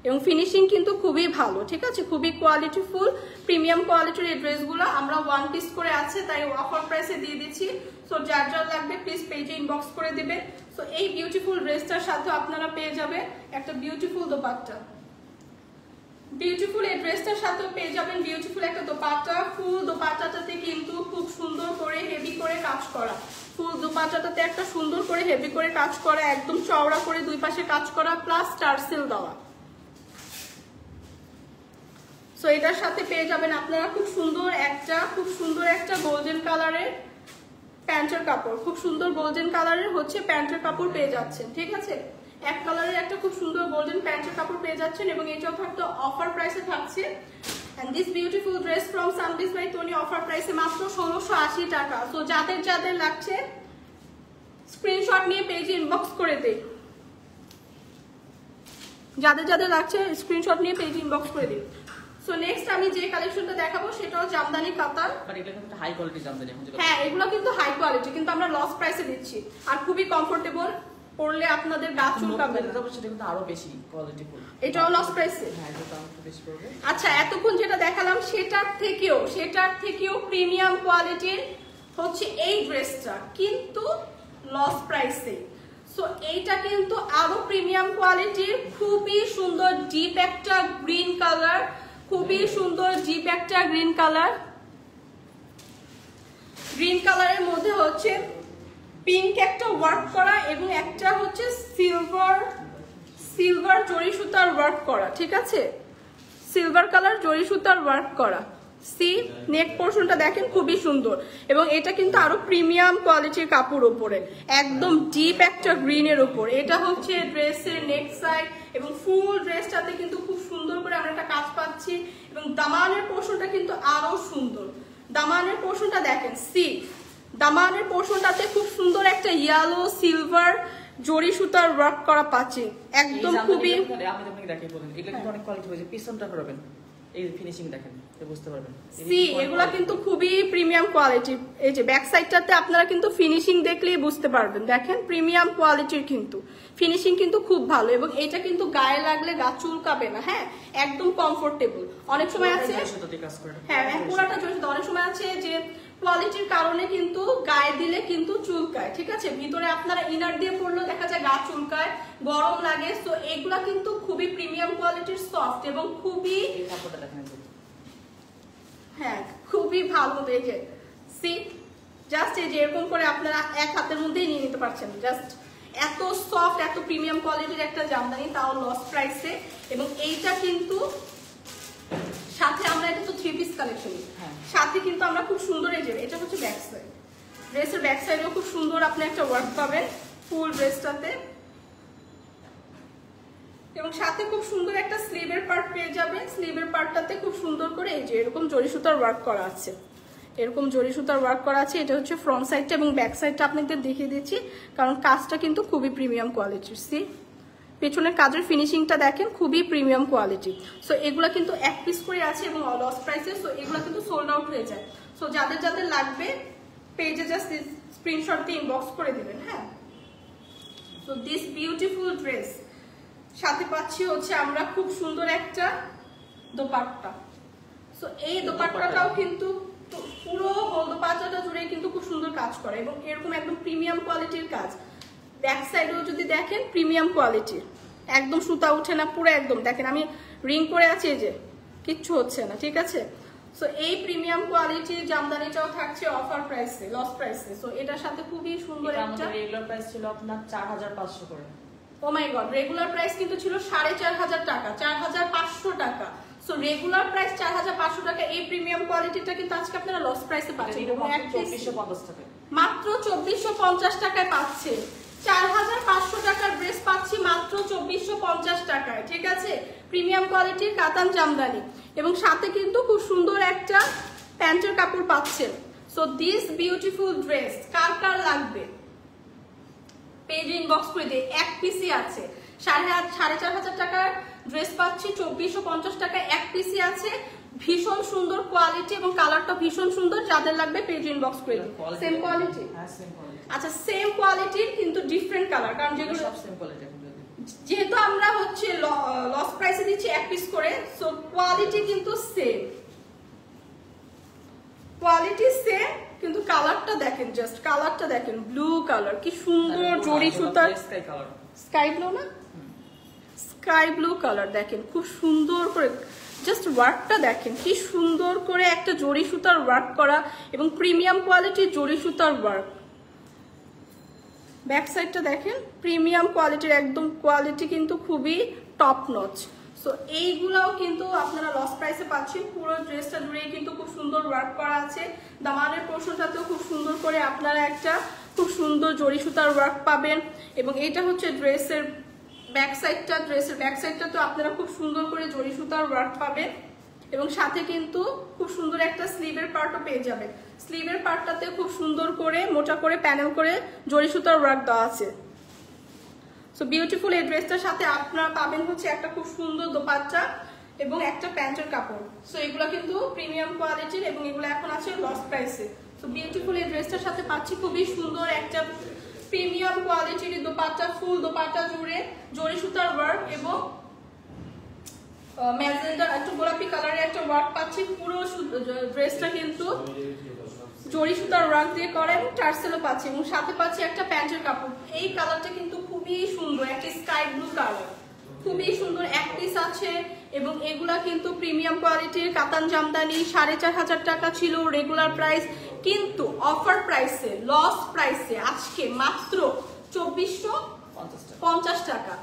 এবং ফিনিশিং কিন্তু খুবই ভালো, ঠিক আছে, খুবই কোয়ালিটিফুল, প্রিমিয়াম কোয়ালিটির এই ড্রেসগুলো আমরা 1 পিস করে আছে, তাই অফার প্রাইসে দিয়ে দিচ্ছি। সো যার যার লাগবে প্লিজ পেজে ইনবক্স করে দিবেন। সো এই বিউটিফুল ড্রেসটার সাথে আপনারা পেয়ে যাবে একটা বিউটিফুল দোপাট্টা, বিউটিফুল এই ড্রেসটার সাথেও পেয়ে যাবেন বিউটিফুল একটা দোপাট্টা। ফুল দোপাট্টাটাতে কিন্তু খুব সুন্দর করে হেভি করে কাজ করা, ফুল দোপাট্টাটাতে একটা সুন্দর করে হেভি করে কাজ করা, একদম চওড়া করে দুই পাশে কাজ করা, প্লাস টার্সেল দেওয়া। সো এটার সাথে পেয়ে যাবেন আপনারা খুব সুন্দর একটা গোল্ডেন কালারের প্যান্টের কাপড়, খুব সুন্দর গোল্ডেন কালারের হচ্ছে প্যান্টের কাপড় পেয়ে যাচ্ছেন, ঠিক আছে। এক কালারের একটা খুব সুন্দর গোল্ডেন প্যান্টের কাপড় পেয়ে যাচ্ছেন এবং এটাও থাকতো অফার প্রাইসে থাকছে। And this beautiful dress from Sunbiz by Tony offer প্রাইসে মাত্র 1680 টাকা। সো যাদের যাদের লাগছে স্ক্রিনশট নিয়ে পেজে ইনবক্স করে দেই, যাদের যাদের লাগছে স্ক্রিনশট নিয়ে পেজে ইনবক্স করে দিন। সো নেক্সট আমি যে কালেকশনটা দেখাবো সেটাও জামদানি কাতান, বাট এটা কিন্তু হাই কোয়ালিটি জামদানি। হ্যাঁ, এগুলো কিন্তু হাই কোয়ালিটি, কিন্তু আমরা লস প্রাইসে দিচ্ছি আর খুবই কমফোর্টেবল, পরলে আপনাদের গা চুলকাবে না। সেটা কিন্তু আরো বেশি কোয়ালিটিফুল, এটাও লস প্রাইসে। হ্যাঁ, এটা দাম একটু বেশি পড়বে। আচ্ছা, এতক্ষণ যেটা দেখালাম সেটার থেকেও প্রিমিয়াম কোয়ালিটির হচ্ছে এই ড্রেসটা, কিন্তু লস প্রাইসে। সো এইটা কিন্তু আরো প্রিমিয়াম কোয়ালিটির, খুবই সুন্দর ডিপ একটা গ্রিন কালার, খুবই সুন্দর ডিপ একটা গ্রিন কালার, গ্রিন কালারের মধ্যে হচ্ছে পিঙ্ক একটা ওয়ার্ক করা এবং একটা হচ্ছে সিলভার জরি সুতার ওয়ার্ক করা, ঠিক আছে, সিলভার কালার জরি সুতার ওয়ার্ক করা। সি, নেক পোর্শনটা দেখেন খুবই সুন্দর এবং এটা কিন্তু আরো প্রিমিয়াম কোয়ালিটির কাপড় উপরে, একদম ডিপ একটা গ্রিনের উপর। এটা হচ্ছে ড্রেসের নেক সাইড এবং ফুল ড্রেসটাতে কিন্তু খুব সুন্দর করে আমরা একটা কাজ পাচ্ছি এবং দামানের পোর্শনটা কিন্তু আরো সুন্দর, দামানের পোর্শনটা দেখেন। সি, দামানের পোর্শনটাতে খুব সুন্দর একটা ইয়েলো সিলভার জরি সুতার ওয়ার্ক করা পাচ্ছি, একদম খুবই। আমি আপনাকে দেখাই বলেন, এগুলো কিন্তু অনেক কোয়ালিটি হয়েছে, পিছনটা করবেন, এই ফিনিশিং দেখেন বুঝতে পারবেন। সি, এগুলা কিন্তু খুবই প্রিমিয়াম কোয়ালিটি। এই যে ব্যাক সাইডটাতে আপনারা কিন্তু ফিনিশিং দেখলেই বুঝতে পারবেন, দেখেন প্রিমিয়াম কোয়ালিটির কিন্তু ফিনিশিং কিন্তু খুব ভালো এবং এটা কিন্তু গায়ে লাগলে গা চুলকাবে না, হ্যাঁ, একদম কমফোর্টেবল। অনেক সময় আছে, হ্যাঁ, পুরাটা জড়িত, অনেক সময় আছে যে কোয়ালিটির কারণে কিন্তু গায়ে দিলে কিন্তু চুলকায়, ঠিক আছে, ভিতরে আপনারা ইনার দিয়ে পরলেও দেখা যায় গা চুলকায়, গরম লাগে। সো এগুলা কিন্তু খুবই প্রিমিয়াম কোয়ালিটির, সফট এবং খুবই, হ্যাঁ, খুবই ভালো। এই যে সি, জাস্ট এই যে এরকম করে আপনারা এক হাতের মধ্যেই নিয়ে নিতে পারছেন, জাস্ট এত সফট, এত প্রিমিয়াম কোয়ালিটির একটা জামদানি, তাও লস প্রাইসে। এবং এইটা কিন্তু সাথে আমরা, এটা তো 3 পিস কালেকশন, সাথে কিন্তু আমরা খুব সুন্দর, এই যে এটা হচ্ছে ব্যাক সাইড, ড্রেসের ব্যাক সাইডেও খুব সুন্দর আপনি একটা ওয়ার্ক পাবেন ফুল ড্রেসটাতে এবং সাথে খুব সুন্দর একটা স্লিভের পার্ট পেয়ে যাবেন। স্লিভের পার্টটাতে খুব সুন্দর করে এই যে এরকম জরি সুতার ওয়ার্ক করা আছে, এরকম জরি সুতার ওয়ার্ক করা আছে। এটা হচ্ছে ফ্রন্ট সাইডটা এবং ব্যাক সাইডটা আপনাদের দেখিয়ে দিচ্ছি, কারণ কাজটা কিন্তু খুবই প্রিমিয়াম কোয়ালিটির। সি, পেছনের কাজের ফিনিশিংটা দেখেন, খুবই প্রিমিয়াম কোয়ালিটি। সো এগুলো কিন্তু এক পিস করে আছে এবং লস প্রাইসে। সো এগুলো কিন্তু সোল্ড আউট হয়ে যায়। সো যাদের যাদের লাগবে পেজে জাস্ট স্ক্রিনশট দিয়ে ইনবক্স করে দিবেন। হ্যাঁ, সো দিস বিউটিফুল ড্রেস সাথে পাচ্ছি হচ্ছে আমরা খুব সুন্দর একটা দোপাট্টা। সো এই দোপাট্টাটাও কিন্তু পুরো দোপাট্টাটা জুড়ে কিন্তু খুব সুন্দর কাজ করে এবং এরকম একদম প্রিমিয়াম কোয়ালিটির কাজ। ব্যাক সাইডেও যদি দেখেন প্রিমিয়াম কোয়ালিটির, একদম সুতা উঠে না, পুরো একদম দেখেন আমি রিং করে আছি, এই যে কিচ্ছু হচ্ছে না, ঠিক আছে। সো এই প্রিমিয়াম কোয়ালিটির জামদানিটাও থাকছে অফার প্রাইসে, লস প্রাইসে। সো এটার সাথে খুবই সুন্দর একটা, রেগুলার প্রাইস ছিল আপনার 4500 করে। ও মাই গড, রেগুলার প্রাইস কিন্তু ছিল 4500 টাকা, 4500 টাকা। সো রেগুলার প্রাইস 4500 টাকা। এই প্রিমিয়াম কোয়ালিটিটা কিন্তু আজকে আপনারা লস প্রাইসে পাচ্ছেন, মাত্র 2450 টাকায় পাচ্ছে। 4500 টাকার ড্রেস পাচ্ছি মাত্র 2450 টাকায়, ঠিক আছে। প্রিমিয়াম কোয়ালিটির কাতান জামদানি এবং সাথে কিন্তু খুব সুন্দর একটা প্যান্টের কাপড় পাচ্ছেন। সো দিস বিউটিফুল ড্রেস কার কার লাগবে পেজ ইনবক্স করে দিয়ে, এক পিসি আছে। 4500 টাকার ড্রেস পাচ্ছি 2450 টাকায়, এক পিসি আছে। ভীষণ সুন্দর কোয়ালিটি এবং কালারটা ভীষণ সুন্দর। যাদের লাগবে পেজ ইনবক্স করে দিন। সেম কোয়ালিটি, আচ্ছা সেম কোয়ালিটির কিন্তু ডিফারেন্ট কালার, কারণ যেগুলো সব সেম কোয়ালিটি, যেহেতু আমরা হচ্ছে লস প্রাইসে দিচ্ছি এক পিস করে। সো কোয়ালিটি কিন্তু সেম, কোয়ালিটি সেম, কিন্তু কালারটা দেখেন, জাস্ট কালারটা দেখেন, ব্লু কালার, কি সুন্দর জরি সুতার, স্কাই ব্লু না, স্কাই ব্লু কালার দেখেন, খুব সুন্দর করে জাস্ট ওয়ার্কটা দেখেন, কি সুন্দর করে একটা জরি সুতার ওয়ার্ক করা এবং প্রিমিয়াম কোয়ালিটির জরি সুতার ওয়ার্ক। ব্যাক সাইডটা দেখেন, প্রিমিয়াম কোয়ালিটির, একদম কোয়ালিটি কিন্তু খুবই টপ নচ। সো এইগুলাও কিন্তু আপনারা লস প্রাইসে পাচ্ছেন। পুরো ড্রেসটা জুড়েই কিন্তু খুব সুন্দর ওয়ার্ক করা আছে। দামানের পোর্শনটাতেও খুব সুন্দর করে আপনারা একটা খুব সুন্দর জরি সুতার ওয়ার্ক পাবেন। এবং এটা হচ্ছে ড্রেসের ব্যাক সাইডটা, ড্রেসের ব্যাক সাইডটা তো আপনারা খুব সুন্দর করে জরি সুতার ওয়ার্ক পাবেন এবং সাথে কিন্তু খুব সুন্দর একটা স্লিভের পার্টও পেয়ে যাবেন। স্লিভের পার্টটাতে খুব সুন্দর করে মোটা করে প্যানেল করে জরি সুতার ওয়ার্ক দেওয়া আছে। সো বিউটিফুল এই ড্রেসটার সাথে আপনারা পাবেন হচ্ছে একটা খুব সুন্দর দোপাট্টা এবং একটা প্যান্টের কাপড়। সো এগুলো কিন্তু প্রিমিয়াম কোয়ালিটির এবং এগুলো এখন আছে লস প্রাইসে। সো বিউটিফুল এই ড্রেসটার সাথে পাচ্ছি খুবই সুন্দর একটা প্রিমিয়াম কোয়ালিটির দোপাট্টা, ফুল দোপাট্টা জুড়ে জরি সুতার ওয়ার্ক এবং ম্যাজেন্ডা একটু গোলাপি কালারের একটা ওয়ার্ক পাচ্ছি। পুরো ড্রেসটা কিন্তু জরি সুতার ওয়ার্ক দিয়ে করা এবং টার্সেলও পাচ্ছি এবং সাথে পাচ্ছি একটা প্যান্টের কাপড়। এই কালারটা কিন্তু খুবই সুন্দর, একটা স্কাই ব্লু কালার, খুবই সুন্দর, এক পিস আছে এবং এগুলা কিন্তু প্রিমিয়াম কোয়ালিটির কাতান জামদানি। 4500 টাকা ছিল রেগুলার প্রাইস, কিন্তু অফার প্রাইসে, লস প্রাইসে আজকে মাত্র 2450 টাকা,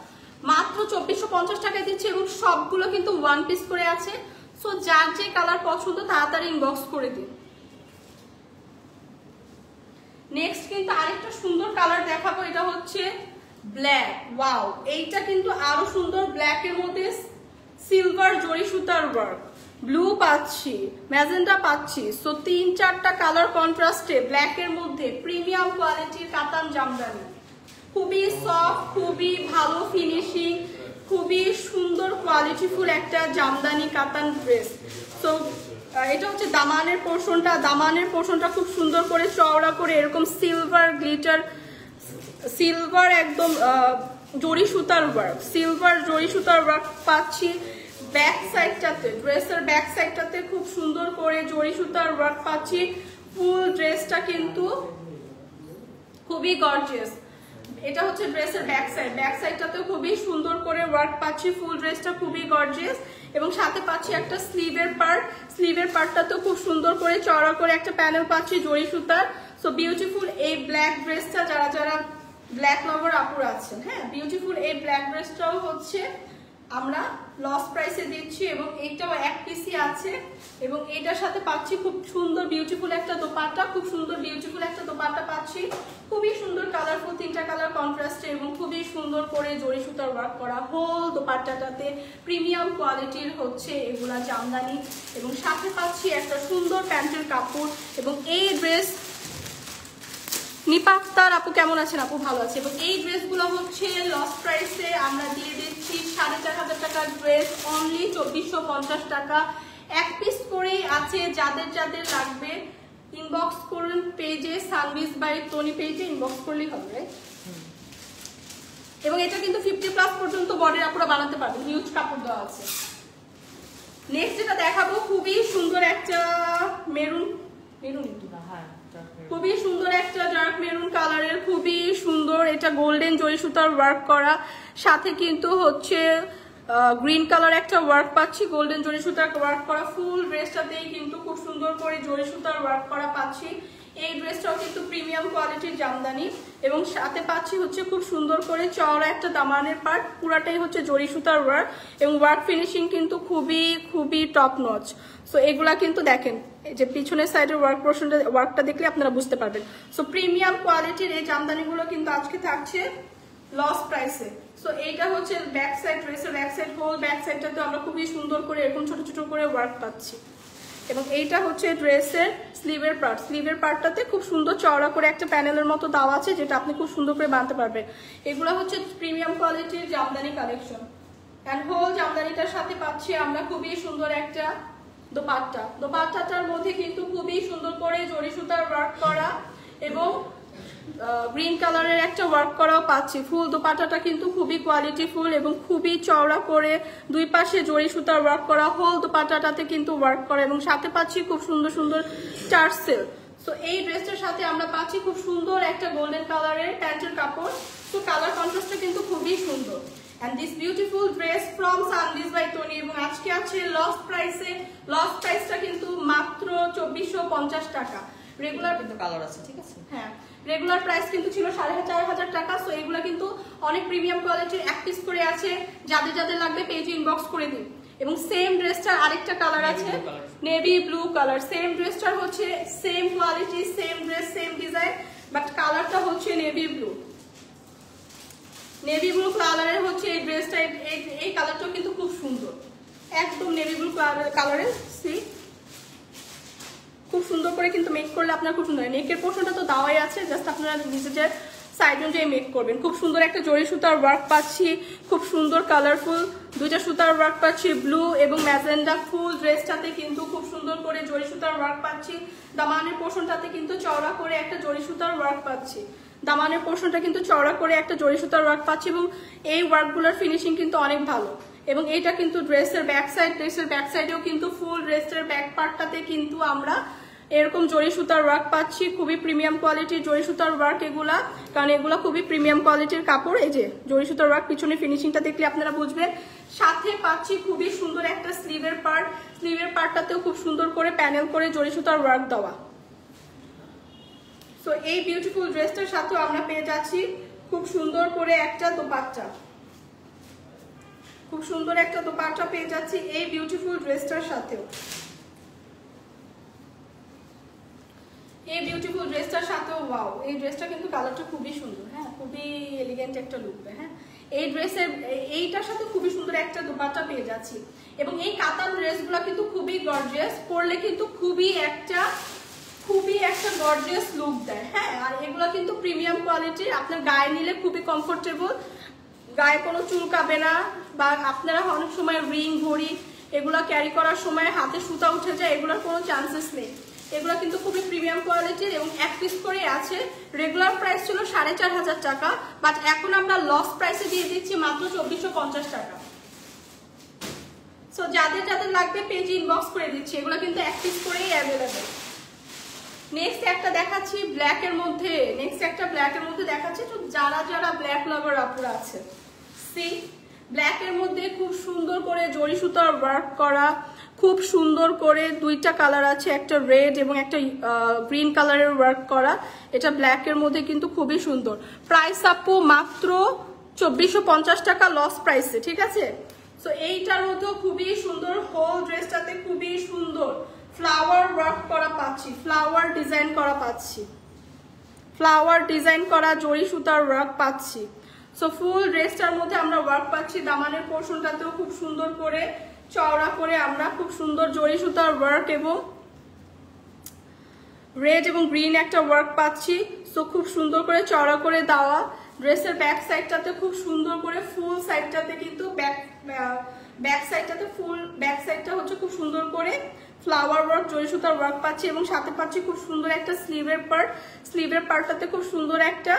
মাত্র 2450 টাকায় দিচ্ছে এবং সবগুলো কিন্তু ওয়ান পিস করে আছে। সো যার যে কালার পছন্দ তাড়াতাড়ি ইনবক্স করে দিন। নেক্সট কিন্তু আরেকটা সুন্দর কালার দেখাবো, এটা হচ্ছে ব্ল্যাক। ওয়াও, এইটা কিন্তু আরো সুন্দর, ব্ল্যাকের মধ্যে সিলভার জরি সুতার ওয়ার্ক, ব্লু পাচ্ছি, ম্যাজেন্ডা পাচ্ছি। সো 3-4টা কালার কন্ট্রাস্টে ব্ল্যাকের মধ্যে প্রিমিয়াম কোয়ালিটির কাতান জামদানি, খুবই সফট, খুবই ভালো ফিনিশিং, খুবই সুন্দর কোয়ালিটিফুল একটা জামদানি কাতান ড্রেস। সো এটা হচ্ছে দামানের পোর্শনটা, দামানের পোর্শনটা খুব সুন্দর করে চওড়া করে এরকম সিলভার গ্লিটার, সিলভার একদম জরি সুতার ওয়ার্ক, সিলভার জরি সুতার ওয়ার্ক পাচ্ছি। ব্যাক সাইডটাতে, ড্রেসের ব্যাক সাইডটাতে খুব সুন্দর করে জরি সুতার ওয়ার্ক পাচ্ছি। ফুল ড্রেসটা কিন্তু খুবই গর্জিয়াস। এটা হচ্ছে ড্রেসের ব্যাক সাইড, ব্যাক সাইডটাতেও খুবই সুন্দর করে ওয়ার্ক পাচ্ছি। ফুল ড্রেসটা খুবই গর্জিয়াস এবং সাথে পাচ্ছি একটা স্লিভের পার্ট, স্লিভের পার্টটাতেও খুব সুন্দর করে চওড়া করে একটা প্যানেল পাচ্ছি জরি সুতার। সো বিউটিফুল এই ব্ল্যাক ড্রেসটা, যারা যারা ব্ল্যাক লাভার আপুর আছেন, হ্যাঁ, বিউটিফুল এই ব্ল্যাক ড্রেসটাও হচ্ছে আমরা লস প্রাইসে দিচ্ছি এবং এইটাও এক পিসি আছে এবং এটার সাথে পাচ্ছি খুব সুন্দর বিউটিফুল একটা দোপাট্টা, খুব সুন্দর বিউটিফুল একটা দোপাট্টা পাচ্ছি, খুবই সুন্দর কালারফুল, 3টা কালার কন্ট্রাস্টে এবং খুবই সুন্দর করে জরি সুতার ওয়ার্ক করা। হোল দোপাট্টাটাতে প্রিমিয়াম কোয়ালিটির হচ্ছে এগুলা জামদানি এবং সাথে পাচ্ছি একটা সুন্দর প্যান্টের কাপড় এবং এই ড্রেস নিপা আক্তার আপু কেমন আছেন? আপু ভালো আছে। এবং এই ড্রেসগুলো হচ্ছে লস প্রাইসে আমরা দিয়ে দিচ্ছি 4500 টাকার ড্রেস, অনলি 2450 টাকা। এক পিস করেই আছে, যাদের যাদের লাগবে ইনবক্স করুন পেজে, সানবিজ বাই টনি পেজে ইনবক্স করলেই হবে। এবং এটা কিন্তু 50+ পর্যন্ত বডির আপুরা বানাতে পারবেন, হিউজ কাপড় দেওয়া আছে। নেক্সট যেটা দেখাবো খুবই সুন্দর একটা মেরুন, খুবই সুন্দর একটা ডার্ক মেরুন কালারের, খুবই সুন্দর। এটা গোল্ডেন জরি সুতার ওয়ার্ক করা, সাথে কিন্তু হচ্ছে গ্রিন কালার একটা ওয়ার্ক পাচ্ছি, গোল্ডেন জরি সুতার ওয়ার্ক করা। ফুল ড্রেসটাতেই কিন্তু খুব সুন্দর করে জরি সুতার ওয়ার্ক করা পাচ্ছি। এই ড্রেসটাও কিন্তু প্রিমিয়াম কোয়ালিটির জামদানি, এবং সাথে পাচ্ছি হচ্ছে খুব সুন্দর করে চওড়া একটা দামানের পার্ট, পুরাটাই হচ্ছে জরি সুতার ওয়ার্ক, এবং ওয়ার্ক ফিনিশিং কিন্তু খুবই খুবই টপ নচ। সো এগুলা কিন্তু দেখেন, এই যে পিছনের সাইডের ওয়ার্ক পোর্শনটা, ওয়ার্কটা দেখলে আপনারা বুঝতে পারবেন। সো প্রিমিয়াম কোয়ালিটির এই জামদানিগুলো কিন্তু আজকে থাকছে লস প্রাইসে। সো এইটা হচ্ছে ব্যাক সাইড, ড্রেসের ব্যাক সাইড, হোল ব্যাক সাইডটাতে আমরা খুবই সুন্দর করে এরকম ছোট ছোট করে ওয়ার্ক পাচ্ছি। এবং এইটা হচ্ছে ড্রেসের স্লিভের পার্ট, স্লিভের পার্টটাতে খুব সুন্দর চওড়া করে একটা প্যানেলের মতো দেওয়া আছে, যেটা আপনি খুব সুন্দর করে বানাতে পারবেন। এগুলো হচ্ছে প্রিমিয়াম কোয়ালিটির জামদানি কালেকশন। অ্যান্ড হোল জামদানিটার সাথে পাচ্ছি আমরা খুবই সুন্দর একটা দোপাট্টা। দোপাট্টাটার মধ্যে কিন্তু খুবই সুন্দর করে জরি সুতার ওয়ার্ক করা এবং গ্রিন কালারের একটা ওয়ার্ক করাও পাচ্ছি। ফুল দোপাট্টাটা কিন্তু খুবই কোয়ালিটিফুল এবং খুবই চওড়া করে দুই পাশে জরি সুতার ওয়ার্ক করা, হোল দোপাট্টাটাতে কিন্তু ওয়ার্ক করা, এবং সাথে পাচ্ছি খুব সুন্দর সুন্দর টার্সেল। সো এই ড্রেসটার সাথে আমরা পাচ্ছি খুব সুন্দর একটা গোল্ডেন কালারের প্যান্টের কাপড়। তো কালার কন্ট্রাস্টটা কিন্তু খুবই সুন্দর। And this beautiful dress from Sanbiz by Tony, এবং আজকে আছে লস প্রাইসে। লস প্রাইসটা কিন্তু মাত্র 2450 টাকা। রেগুলার কিন্তু কালার আছে, ঠিক আছে? হ্যাঁ, রেগুলার প্রাইস কিন্তু ছিল 4500 টাকা। সো এগুলো কিন্তু অনেক প্রিমিয়াম কোয়ালিটির, এক পিস করে আছে, যাদের যাদের লাগবে পেজে ইনবক্স করে দিন। এবং সেম ড্রেসটার আরেকটা কালার আছে, নেভি ব্লু কালার। সেম ড্রেসটার হচ্ছে same quality, same dress, same design, but কালারটা হচ্ছে নেভি ব্লু। নেভি ব্লু কালারের হচ্ছে এই ড্রেসটা, এই কালারটাও কিন্তু খুব সুন্দর, একদম নেভি ব্লু কালারের। সি খুব সুন্দর করে কিন্তু মেক করলে আপনার খুব সুন্দর। নেকের পোর্শনটা তো দেওয়াই আছে, জাস্ট আপনারা নিজেদের সাইড অনুযায়ী মেক করবেন। খুব সুন্দর একটা জরি সুতার ওয়ার্ক পাচ্ছি, খুব সুন্দর কালারফুল দুইটা সুতার ওয়ার্ক পাচ্ছি, ব্লু এবং ম্যাজেন্ডা। ফুল ড্রেসটাতে কিন্তু খুব সুন্দর করে জরি সুতার ওয়ার্ক পাচ্ছি। দামানের পোর্শনটাতে কিন্তু চওড়া করে একটা জরি সুতার ওয়ার্ক পাচ্ছি, দামানের পোর্শনটা কিন্তু চওড়া করে একটা জরি সুতার ওয়ার্ক পাচ্ছি, এবং এই ওয়ার্কগুলোর ফিনিশিং কিন্তু অনেক ভালো। এবং এটা কিন্তু ড্রেসের ব্যাক সাইড, ড্রেসের ব্যাক সাইডেও কিন্তু ফুল ড্রেসের ব্যাক পার্টটাতে কিন্তু আমরা এরকম জরি সুতার ওয়ার্ক পাচ্ছি। খুবই প্রিমিয়াম কোয়ালিটির জরি সুতার ওয়ার্ক এগুলা, কারণ এগুলা খুবই প্রিমিয়াম কোয়ালিটির কাপড়। এই যে জরি সুতার ওয়ার্ক, পিছনে ফিনিশিংটা দেখলে আপনারা বুঝবেন। সাথে পাচ্ছি খুবই সুন্দর একটা স্লিভের পার্ট, স্লিভের পার্টটাতেও খুব সুন্দর করে প্যানেল করে জরি সুতার ওয়ার্ক দেওয়া। সো এই বিউটিফুল ড্রেসটার সাথেও আমরা পেয়ে যাচ্ছি খুব সুন্দর করে একটা দোপাট্টা, খুব সুন্দর একটা দোপাট্টা পেয়ে যাচ্ছি এই বিউটিফুল ড্রেসটার সাথেও। এই বিউটিফুল ড্রেসটার সাথেও ওয়াও, এই ড্রেসটা কিন্তু কালারটা খুবই সুন্দর। হ্যাঁ, খুবই এলিগেন্ট একটা লুক। হ্যাঁ, এই ড্রেসের এইটার সাথে খুবই সুন্দর একটা দোপাট্টা পেয়ে যাচ্ছি। এবং এই কাতান ড্রেসগুলো কিন্তু খুবই গর্জিয়াস, পরলে কিন্তু খুবই একটা গর্জিয়াস লুক দেয়। হ্যাঁ, আর এগুলো কিন্তু প্রিমিয়াম কোয়ালিটির, আপনার গায়ে নিলে খুবই কমফোর্টেবল, গায়ে কোনো চুলকাবে না, বা আপনারা অনেক সময় রিং ঘড়ি এগুলো ক্যারি করার সময় হাতে সুতা উঠে যায়, এগুলোর কোনো চান্সেস নেই। এগুলো কিন্তু খুবই প্রিমিয়াম কোয়ালিটির এবং এক পিস করে আছে। রেগুলার প্রাইস ছিল 4500 টাকা, বাট এখন আমরা লস প্রাইসে দিয়ে দিচ্ছি মাত্র 2450 টাকা। সো যাদের যাদের লাগবে পেজে ইনবক্স করে দিচ্ছি, এগুলো কিন্তু এক পিস করেই অ্যাভেলেবেল। নেক্সট একটা দেখাচ্ছি ব্ল্যাকের মধ্যে, দেখাচ্ছি। তো যারা যারা ব্ল্যাক লাভার আপুরা আছে, সি ব্ল্যাকের মধ্যে খুব সুন্দর করে জরি সুতার ওয়ার্ক করা, খুব সুন্দর করে দুইটা কালার আছে, একটা রেড এবং একটা গ্রিন কালারের ওয়ার্ক করা। এটা ব্ল্যাকের মধ্যে কিন্তু খুবই সুন্দর। প্রাইস আপু মাত্র 2450 টাকা লস প্রাইসে, ঠিক আছে? সো এইটার মধ্যেও খুবই সুন্দর, হোল ড্রেসটাতে খুবই সুন্দর ফ্লাওয়ার ওয়ার্ক করা পাচ্ছি, ফ্লাওয়ার ডিজাইন করা পাচ্ছি, ফ্লাওয়ার ডিজাইন করা জরি সুতার ওয়ার্ক পাচ্ছি। সো ফুল ড্রেসটার মধ্যে আমরা ওয়ার্ক পাচ্ছি। দামানের পোর্শনটাতেও খুব সুন্দর করে চওড়া করে আমরা খুব সুন্দর জরি সুতার ওয়ার্ক এবং রেড এবং গ্রিন একটা ওয়ার্ক পাচ্ছি। সো খুব সুন্দর করে চড়া করে দেওয়া। ড্রেসের ব্যাক সাইডটাতে খুব সুন্দর করে ফুল সাইডটাতে কিন্তু ব্যাক সাইডটাতে ফুল ব্যাক সাইডটা হচ্ছে খুব সুন্দর করে ফ্লাওয়ার ওয়ার্ক জরি সুতার ওয়ার্ক পাচ্ছি এবং সাথে পাচ্ছি খুব সুন্দর একটা স্লিভের পার্টটাতে খুব সুন্দর একটা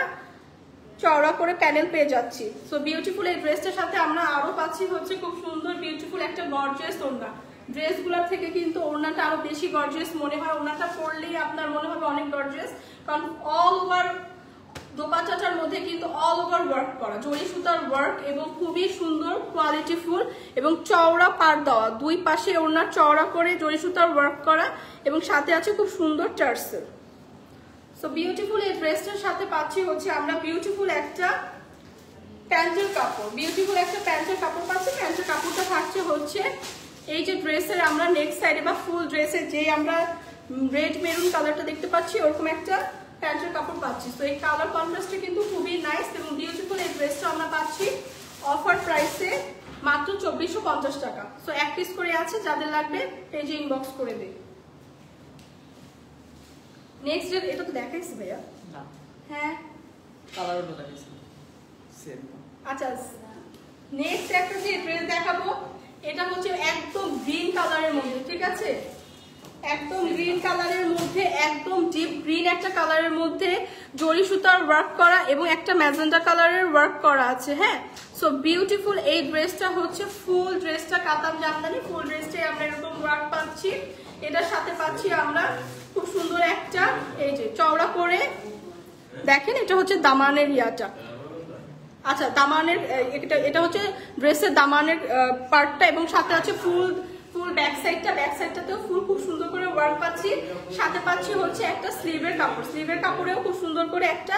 চওড়া করে প্যানেল পেয়ে যাচ্ছি। সো বিউটিফুল এই ড্রেসটার সাথে আমরা আরো পাচ্ছি হচ্ছে খুব সুন্দর বিউটিফুল একটা গর্জিয়াস ওড়না। ড্রেসগুলোর থেকে কিন্তু ওড়নাটা আরো বেশি গর্জিয়াস মনে হয়। ওড়নাটা পরলেই আপনার মনে হবে অনেক গর্জিয়াস, কারণ অল ওভার দোপাট্টাটার মধ্যে কিন্তু অল ওভার ওয়ার্ক করা, জরি সুতার ওয়ার্ক এবং খুবই সুন্দর কোয়ালিটিফুল এবং চওড়া পাড় দেওয়া। দুই পাশে ওড়না চওড়া করে জরি সুতার ওয়ার্ক করা এবং সাথে আছে খুব সুন্দর টার্সেল। সো বিউটিফুল এই ড্রেসটার সাথে পাচ্ছি হচ্ছে আমরা বিউটিফুল একটা প্যান্টের কাপড়। বিউটিফুল একটা প্যান্টের কাপড় পাচ্ছি। প্যান্টের কাপড়টা থাকছে হচ্ছে এই যে ড্রেসের আমরা নেক্সট সাইডে বা ফুল ড্রেসের যে আমরা রেড মেরুন কালারটা দেখতে পাচ্ছি ওরকম একটা প্যান্টের কাপড় পাচ্ছি। তো এই কালার কন্ট্রাস্টটা কিন্তু খুবই নাইস এবং বিউটিফুল এই ড্রেসটা আমরা পাচ্ছি অফার প্রাইসে মাত্র 2450 টাকা। সো এক পিস করে আছে, যাদের লাগবে পেজে ইনবক্স করে দে। নেক্সট ডে এটা তো দেখাইছি ভাইয়া। না হ্যাঁ কালারটা দেখাইছি সেম। আচ্ছা নেক্সট একটা যে ড্রেস দেখাবো এটা হচ্ছে একদম গ্রিন কালারের মধ্যে, ঠিক আছে? একদম গ্রিন কালারের মধ্যে, একদম ডিপ গ্রিন একটা কালারের মধ্যে জরি সুতার ওয়ার্ক করা এবং একটা ম্যাজেন্ডা কালারের ওয়ার্ক করা আছে। হ্যাঁ, সো বিউটিফুল এই ড্রেসটা হচ্ছে ফুল ড্রেসটা কাতান জামদানি। ফুল ড্রেসটাই আমরা এরকম ওয়ার্ক পাচ্ছি। এটার সাথে পাচ্ছি আমরা খুব সুন্দর একটা এই যে চওড়া করে দেখেন, এটা হচ্ছে দামানের ইয়াটা। আচ্ছা দামানের এটা হচ্ছে ড্রেসের দামানের পার্টটা এবং সাথে আছে ফুল ব্যাক সাইডটাতেও ফুল খুব সুন্দর করে ওয়ার্ক পাচ্ছি। সাথে পাচ্ছি হচ্ছে একটা স্লিভের কাপড়েও খুব সুন্দর করে একটা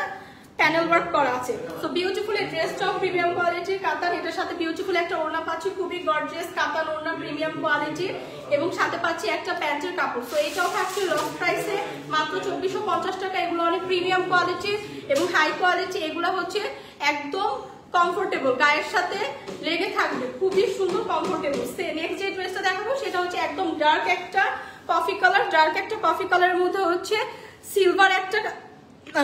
প্যানেল ওয়ার্ক করা আছে। সো বিউটিফুল এই ড্রেসটাও প্রিমিয়াম কোয়ালিটির কাতান। এটার সাথে বিউটিফুল একটা ওড়না পাচ্ছি, খুবই গর্জিয়াস কাতান ওড়না, প্রিমিয়াম কোয়ালিটি এবং সাথে পাচ্ছি একটা প্যান্টের কাপড়। সো এটাও থাকছে লস প্রাইসে মাত্র 2450 টাকা। এগুলো অনেক প্রিমিয়াম কোয়ালিটি এবং হাই কোয়ালিটি। এগুলো হচ্ছে একদম কমফোর্টেবল, গায়ের সাথে লেগে থাকবে, খুবই সুন্দর কমফোর্টেবল। নেক্সট যে ড্রেসটা দেখাবো সেটা হচ্ছে একদম ডার্ক একটা কফি কালারের মধ্যে হচ্ছে সিলভার একটা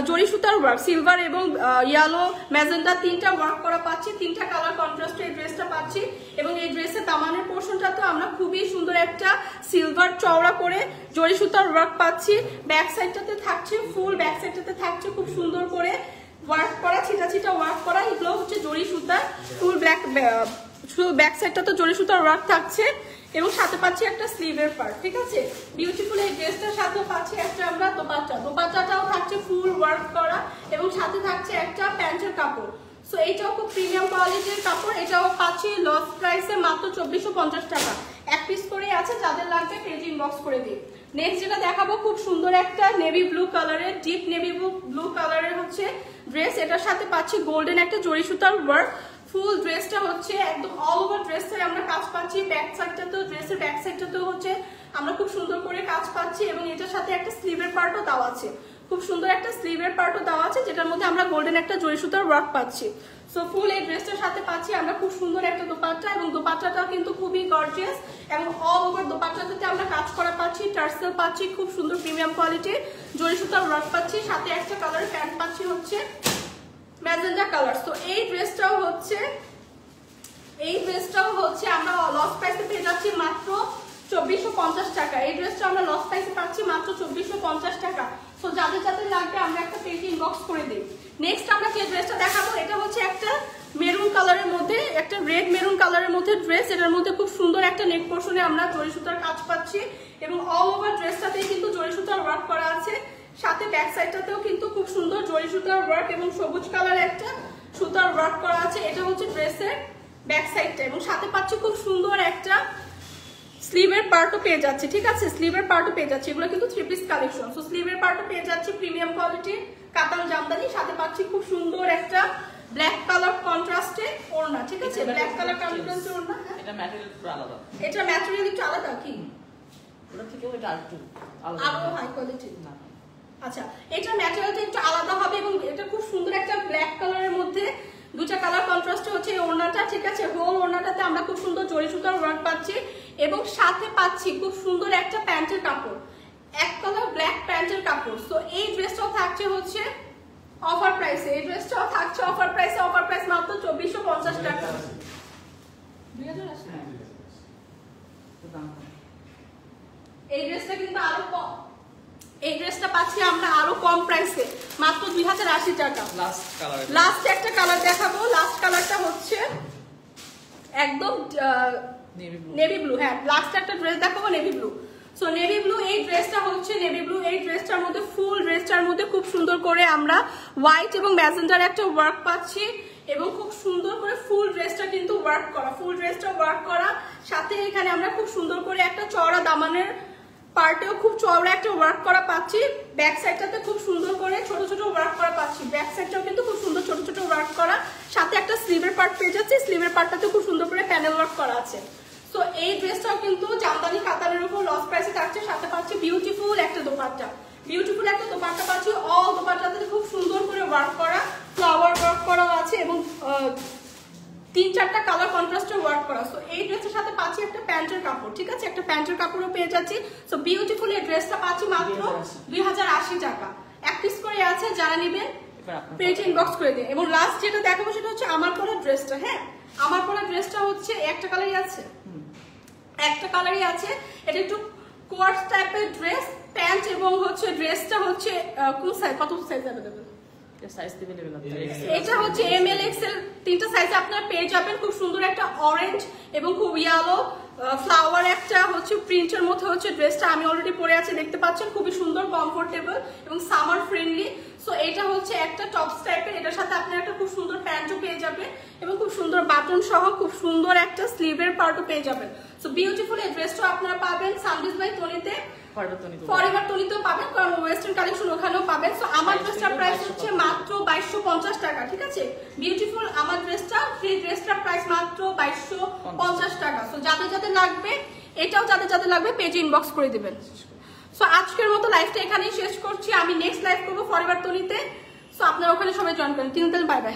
জরি সুতার ওয়ার্ক, সিলভার এবং ইয়েলো ম্যাজেন্ডা তিনটা ওয়ার্ক করা পাচ্ছি। তিনটা কালার কন্ট্রাস্টে এই ড্রেসটা পাচ্ছি এবং এই ড্রেসের দামানের পোর্শনটা তো আমরা খুবই সুন্দর একটা সিলভার চওড়া করে জরি সুতার ওয়ার্ক পাচ্ছি। ব্যাক সাইডটাতে থাকছে ফুল, ব্যাক সাইডটাতে থাকছে খুব সুন্দর করে ওয়ার্ক করা, ছিটা ওয়ার্ক করা। এগুলো হচ্ছে জরি সুতা ফুল ব্যাক সাইডটা তো জরি সুতার ওয়ার্ক থাকছে এবং সাথে পাচ্ছি একটা স্লিভের পার্ট, ঠিক আছে? বিউটিফুল এই ড্রেসটার সাথে পাচ্ছি একটা আমরা দোপাট্টাটাও থাকছে ফুল ওয়ার্ক করা এবং সাথে থাকছে একটা প্যান্টের কাপড়। সো এইটাও খুব প্রিমিয়াম কোয়ালিটির কাপড়। এটাও পাচ্ছি লস প্রাইসে মাত্র 2450 টাকা। এক পিস করে আছে, যাদের লাগবে পেজ ইনবক্স করে দিই। নেক্সট যেটা দেখাবো খুব সুন্দর একটা নেভি ব্লু কালারের, ডিপ নেভি ব্লু কালারের হচ্ছে ড্রেস। এটার সাথে পাচ্ছি গোল্ডেন একটা জরি সুতার ওয়ার্ক। ফুল ড্রেসটা হচ্ছে একদম অল ওভার ড্রেসটাই আমরা কাজ পাচ্ছি। ব্যাক সাইডটাতেও ড্রেসের ব্যাক সাইডটাতেও হচ্ছে আমরা খুব সুন্দর করে কাজ পাচ্ছি এবং এটার সাথে একটা স্লিভের পার্টও দেওয়া আছে, খুব সুন্দর একটা স্লিভের পার্টও দেওয়া আছে, যেটার মধ্যে আমরা গোল্ডেন একটা জরি সুতার ওয়ার্ক পাচ্ছি। সো ফুল এই ড্রেসটার সাথে পাচ্ছি আমরা খুব সুন্দর একটা দোপাট্টা এবং দোপাট্টাটাও কিন্তু খুবই গর্জিয়াস এবং অল ওভার দোপাট্টাটাতে আমরা কাজ করা পাচ্ছি, টার্সেল পাচ্ছি, খুব সুন্দর প্রিমিয়াম কোয়ালিটির জরি সুতার ওয়ার্ক পাচ্ছি। সাথে একটা কালারের প্যান্ট পাচ্ছি হচ্ছে ম্যাজেন্ডা কালার। তো এই ড্রেসটাও হচ্ছে আমরা লস প্রাইসে পেয়ে যাচ্ছি মাত্র 2450 টাকা। এই ড্রেসটা আমরা লস প্রাইসে পাচ্ছি মাত্র 2450 টাকা। তো যাদের লাগবে আমরা একটা পেজ ইনবক্স করে দিই। নেক্সট আমরা যে ড্রেসটা দেখাবো এটা হচ্ছে একটা মেরুন কালারের মধ্যে, একটা রেড মেরুন কালারের মধ্যে ড্রেস। এটার মধ্যে খুব সুন্দর একটা নেক পোর্শনে আমরা জরি সুতার কাজ পাচ্ছি এবং অল ওভার ড্রেসটাতেই কিন্তু জরি সুতার ওয়ার্ক করা আছে। সাথে ব্যাক সাইডটাতেও কিন্তু খুব সুন্দর জরি সুতার ওয়ার্ক এবং সবুজ কালারের একটা সুতার ওয়ার্ক করা আছে। এটা হচ্ছে ড্রেসের ব্যাক সাইডটা এবং সাথে পাচ্ছি খুব সুন্দর একটা স্লিভের পার্টও পেয়ে যাচ্ছে, ঠিক আছে? স্লিভের পার্টও পেয়ে যাচ্ছে। এগুলো কিন্তু 3 পিস কালেকশন। সো স্লিভের পার্টও পেয়ে যাচ্ছে প্রিমিয়াম কোয়ালিটি কাতান জামদানি। সাথে পাচ্ছি খুব সুন্দর একটা ব্ল্যাক কালার কন্ট্রাস্টে ওড়না, ঠিক আছে? ব্ল্যাক কালার কন্ট্রাস্টে ওড়না। এটা ম্যাটেরিয়াল একটু আলাদা, এটা ম্যাটেরিয়াল একটু আলাদা, কি ওটা থেকেও এটা একটু আলাদা, আরো হাই কোয়ালিটি না? আচ্ছা, এটা ম্যাটেরিয়ালটা একটু আলাদা হবে এবং এটা খুব সুন্দর একটা ব্ল্যাক কালারের মধ্যে দুটা কালার কন্ট্রাস্টে হচ্ছে এই ওড়নাটা, ঠিক আছে? হোল ওড়নাটাতে আমরা খুব সুন্দর জরি সুতার ওয়ার্ক পাচ্ছি এবং সাথে পাচ্ছি খুব সুন্দর একটা প্যান্টের কাপড়। এক কালার ব্ল্যাক প্যান্ট প্যান্টের কাপড়। সো এই ড্রেসটাও থাকছে হচ্ছে অফার প্রাইসে, এই ড্রেসটাও থাকছে অফার প্রাইসে, অফার প্রাইস মাত্র 2450 টাকা। 2080 এই ড্রেসটা কিন্তু আরো কম, এই ড্রেসটা পাচ্ছি আমরা আরো কম প্রাইসে মাত্র 2080 টাকা। লাস্ট একটা কালার দেখাবো, লাস্ট কালারটা হচ্ছে একদম নেভি ব্লু। হ্যাঁ, লাস্ট একটা ড্রেস দেখাবো navy blue. So navy blue, এই ড্রেসটা হচ্ছে নেভি ব্লু। এই ড্রেসটার মধ্যে ফুল ড্রেসটার মধ্যে খুব সুন্দর করে আমরা হোয়াইট এবং ম্যাজেন্টার একটা ওয়ার্ক পাচ্ছি এবং খুব সুন্দর করে ফুল ড্রেসটা কিন্তু ওয়ার্ক করা, ফুল ড্রেসটা ওয়ার্ক করা। সাথে এখানে আমরা খুব সুন্দর করে একটা চওড়া দামানের পার্টেও খুব চওড়া একটা ওয়ার্ক করা পাচ্ছি। ব্যাক সাইডটাতে খুব সুন্দর করে ছোট ছোট ওয়ার্ক করা পাচ্ছি, ব্যাক সাইডটাও কিন্তু খুব সুন্দর ছোট ছোট ওয়ার্ক করা। সাথে একটা স্লিভের পার্ট পেয়ে যাচ্ছে, স্লিভের পার্টটাতে খুব সুন্দর করে প্যানেল ওয়ার্ক করা আছে। সো এই ড্রেসটাও কিন্তু জামদানি কাতানের উপর লস প্রাইসে থাকছে। সাথে পাচ্ছি বিউটিফুল একটা দোপাট্টা, বিউটিফুল একটা দোপাট্টা পাচ্ছি। অল দোপাট্টাতে খুব সুন্দর করে ওয়ার্ক করা, ফ্লাওয়ার ওয়ার্ক করা আছে এবং 3-4টা কালার কন্ট্রাস্টে ওয়ার্ক করা। সো এই ড্রেসের সাথে পাচ্ছি একটা প্যান্টের কাপড়, ঠিক আছে, একটা প্যান্টের কাপড়ও পেয়ে যাচ্ছি। সো বিউটিফুল এই ড্রেসটা পাচ্ছি মাত্র 2080 টাকা। এক পিস করে আছে, যারা নেবেন পেজে ইনবক্স করে দিন। এবং লাস্ট যেটা দেখাবো সেটা হচ্ছে আমার পরা ড্রেসটা। হ্যাঁ, আমার পরা ড্রেসটা হচ্ছে একটা কালারই আছে, একটা কালারই আছে। এটা একটু কোয়ার্টস টাইপের ড্রেস, প্যান্ট এবং হচ্ছে ড্রেসটা হচ্ছে কোন সাইজ, কত সাইজ अवेलेबल? সাইজ अवेलेबल আছে। এটা হচ্ছে এমএল এক্সএল তিনটা সাইজে আপনারা পেয়ে যাবেন। খুব সুন্দর একটা অরেঞ্জ এবং খুব ইয়েলো ফ্লাওয়ার একটা হচ্ছে প্রিন্টের মধ্যে হচ্ছে ড্রেসটা আমি অলরেডি পরে আছি, দেখতে পাচ্ছেন। খুবই সুন্দর, কমফোর্টেবল এবং সামার ফ্রেন্ডলি। সো এটা হচ্ছে একটা টপস টাইপের, এটার সাথে আপনারা একটা খুব সুন্দর প্যান্টও পেয়ে যাবেন এবং খুব সুন্দর বাটন সহ খুব সুন্দর একটা স্লিভের পার্টও পেয়ে যাবেন। সো বিউটিফুল এই ড্রেসটা আপনারা পাবেন সানবিজ বাই তনিতে, ফরএভার তনিতেও পাবেন, কারণ ওয়েস্টার্ন কালেকশন ওখানেও পাবেন। সো আমার ড্রেসটার প্রাইস হচ্ছে মাত্র 2250 টাকা, ঠিক আছে। বিউটিফুল আমার ড্রেসটা, ফ্রি ড্রেসটার প্রাইস মাত্র 2250 টাকা। সো যাদের যাদের লাগবে, এটাও যাদের যাদের লাগবে পেজে ইনবক্স করে দিবেন। সো আজকের মতো লাইভটা এখানেই শেষ করছি। আমি নেক্সট লাইভ করবো ফরএভার তনিতে। সো আপনারা ওখানে সবাই জয়েন করেন। Bye bye.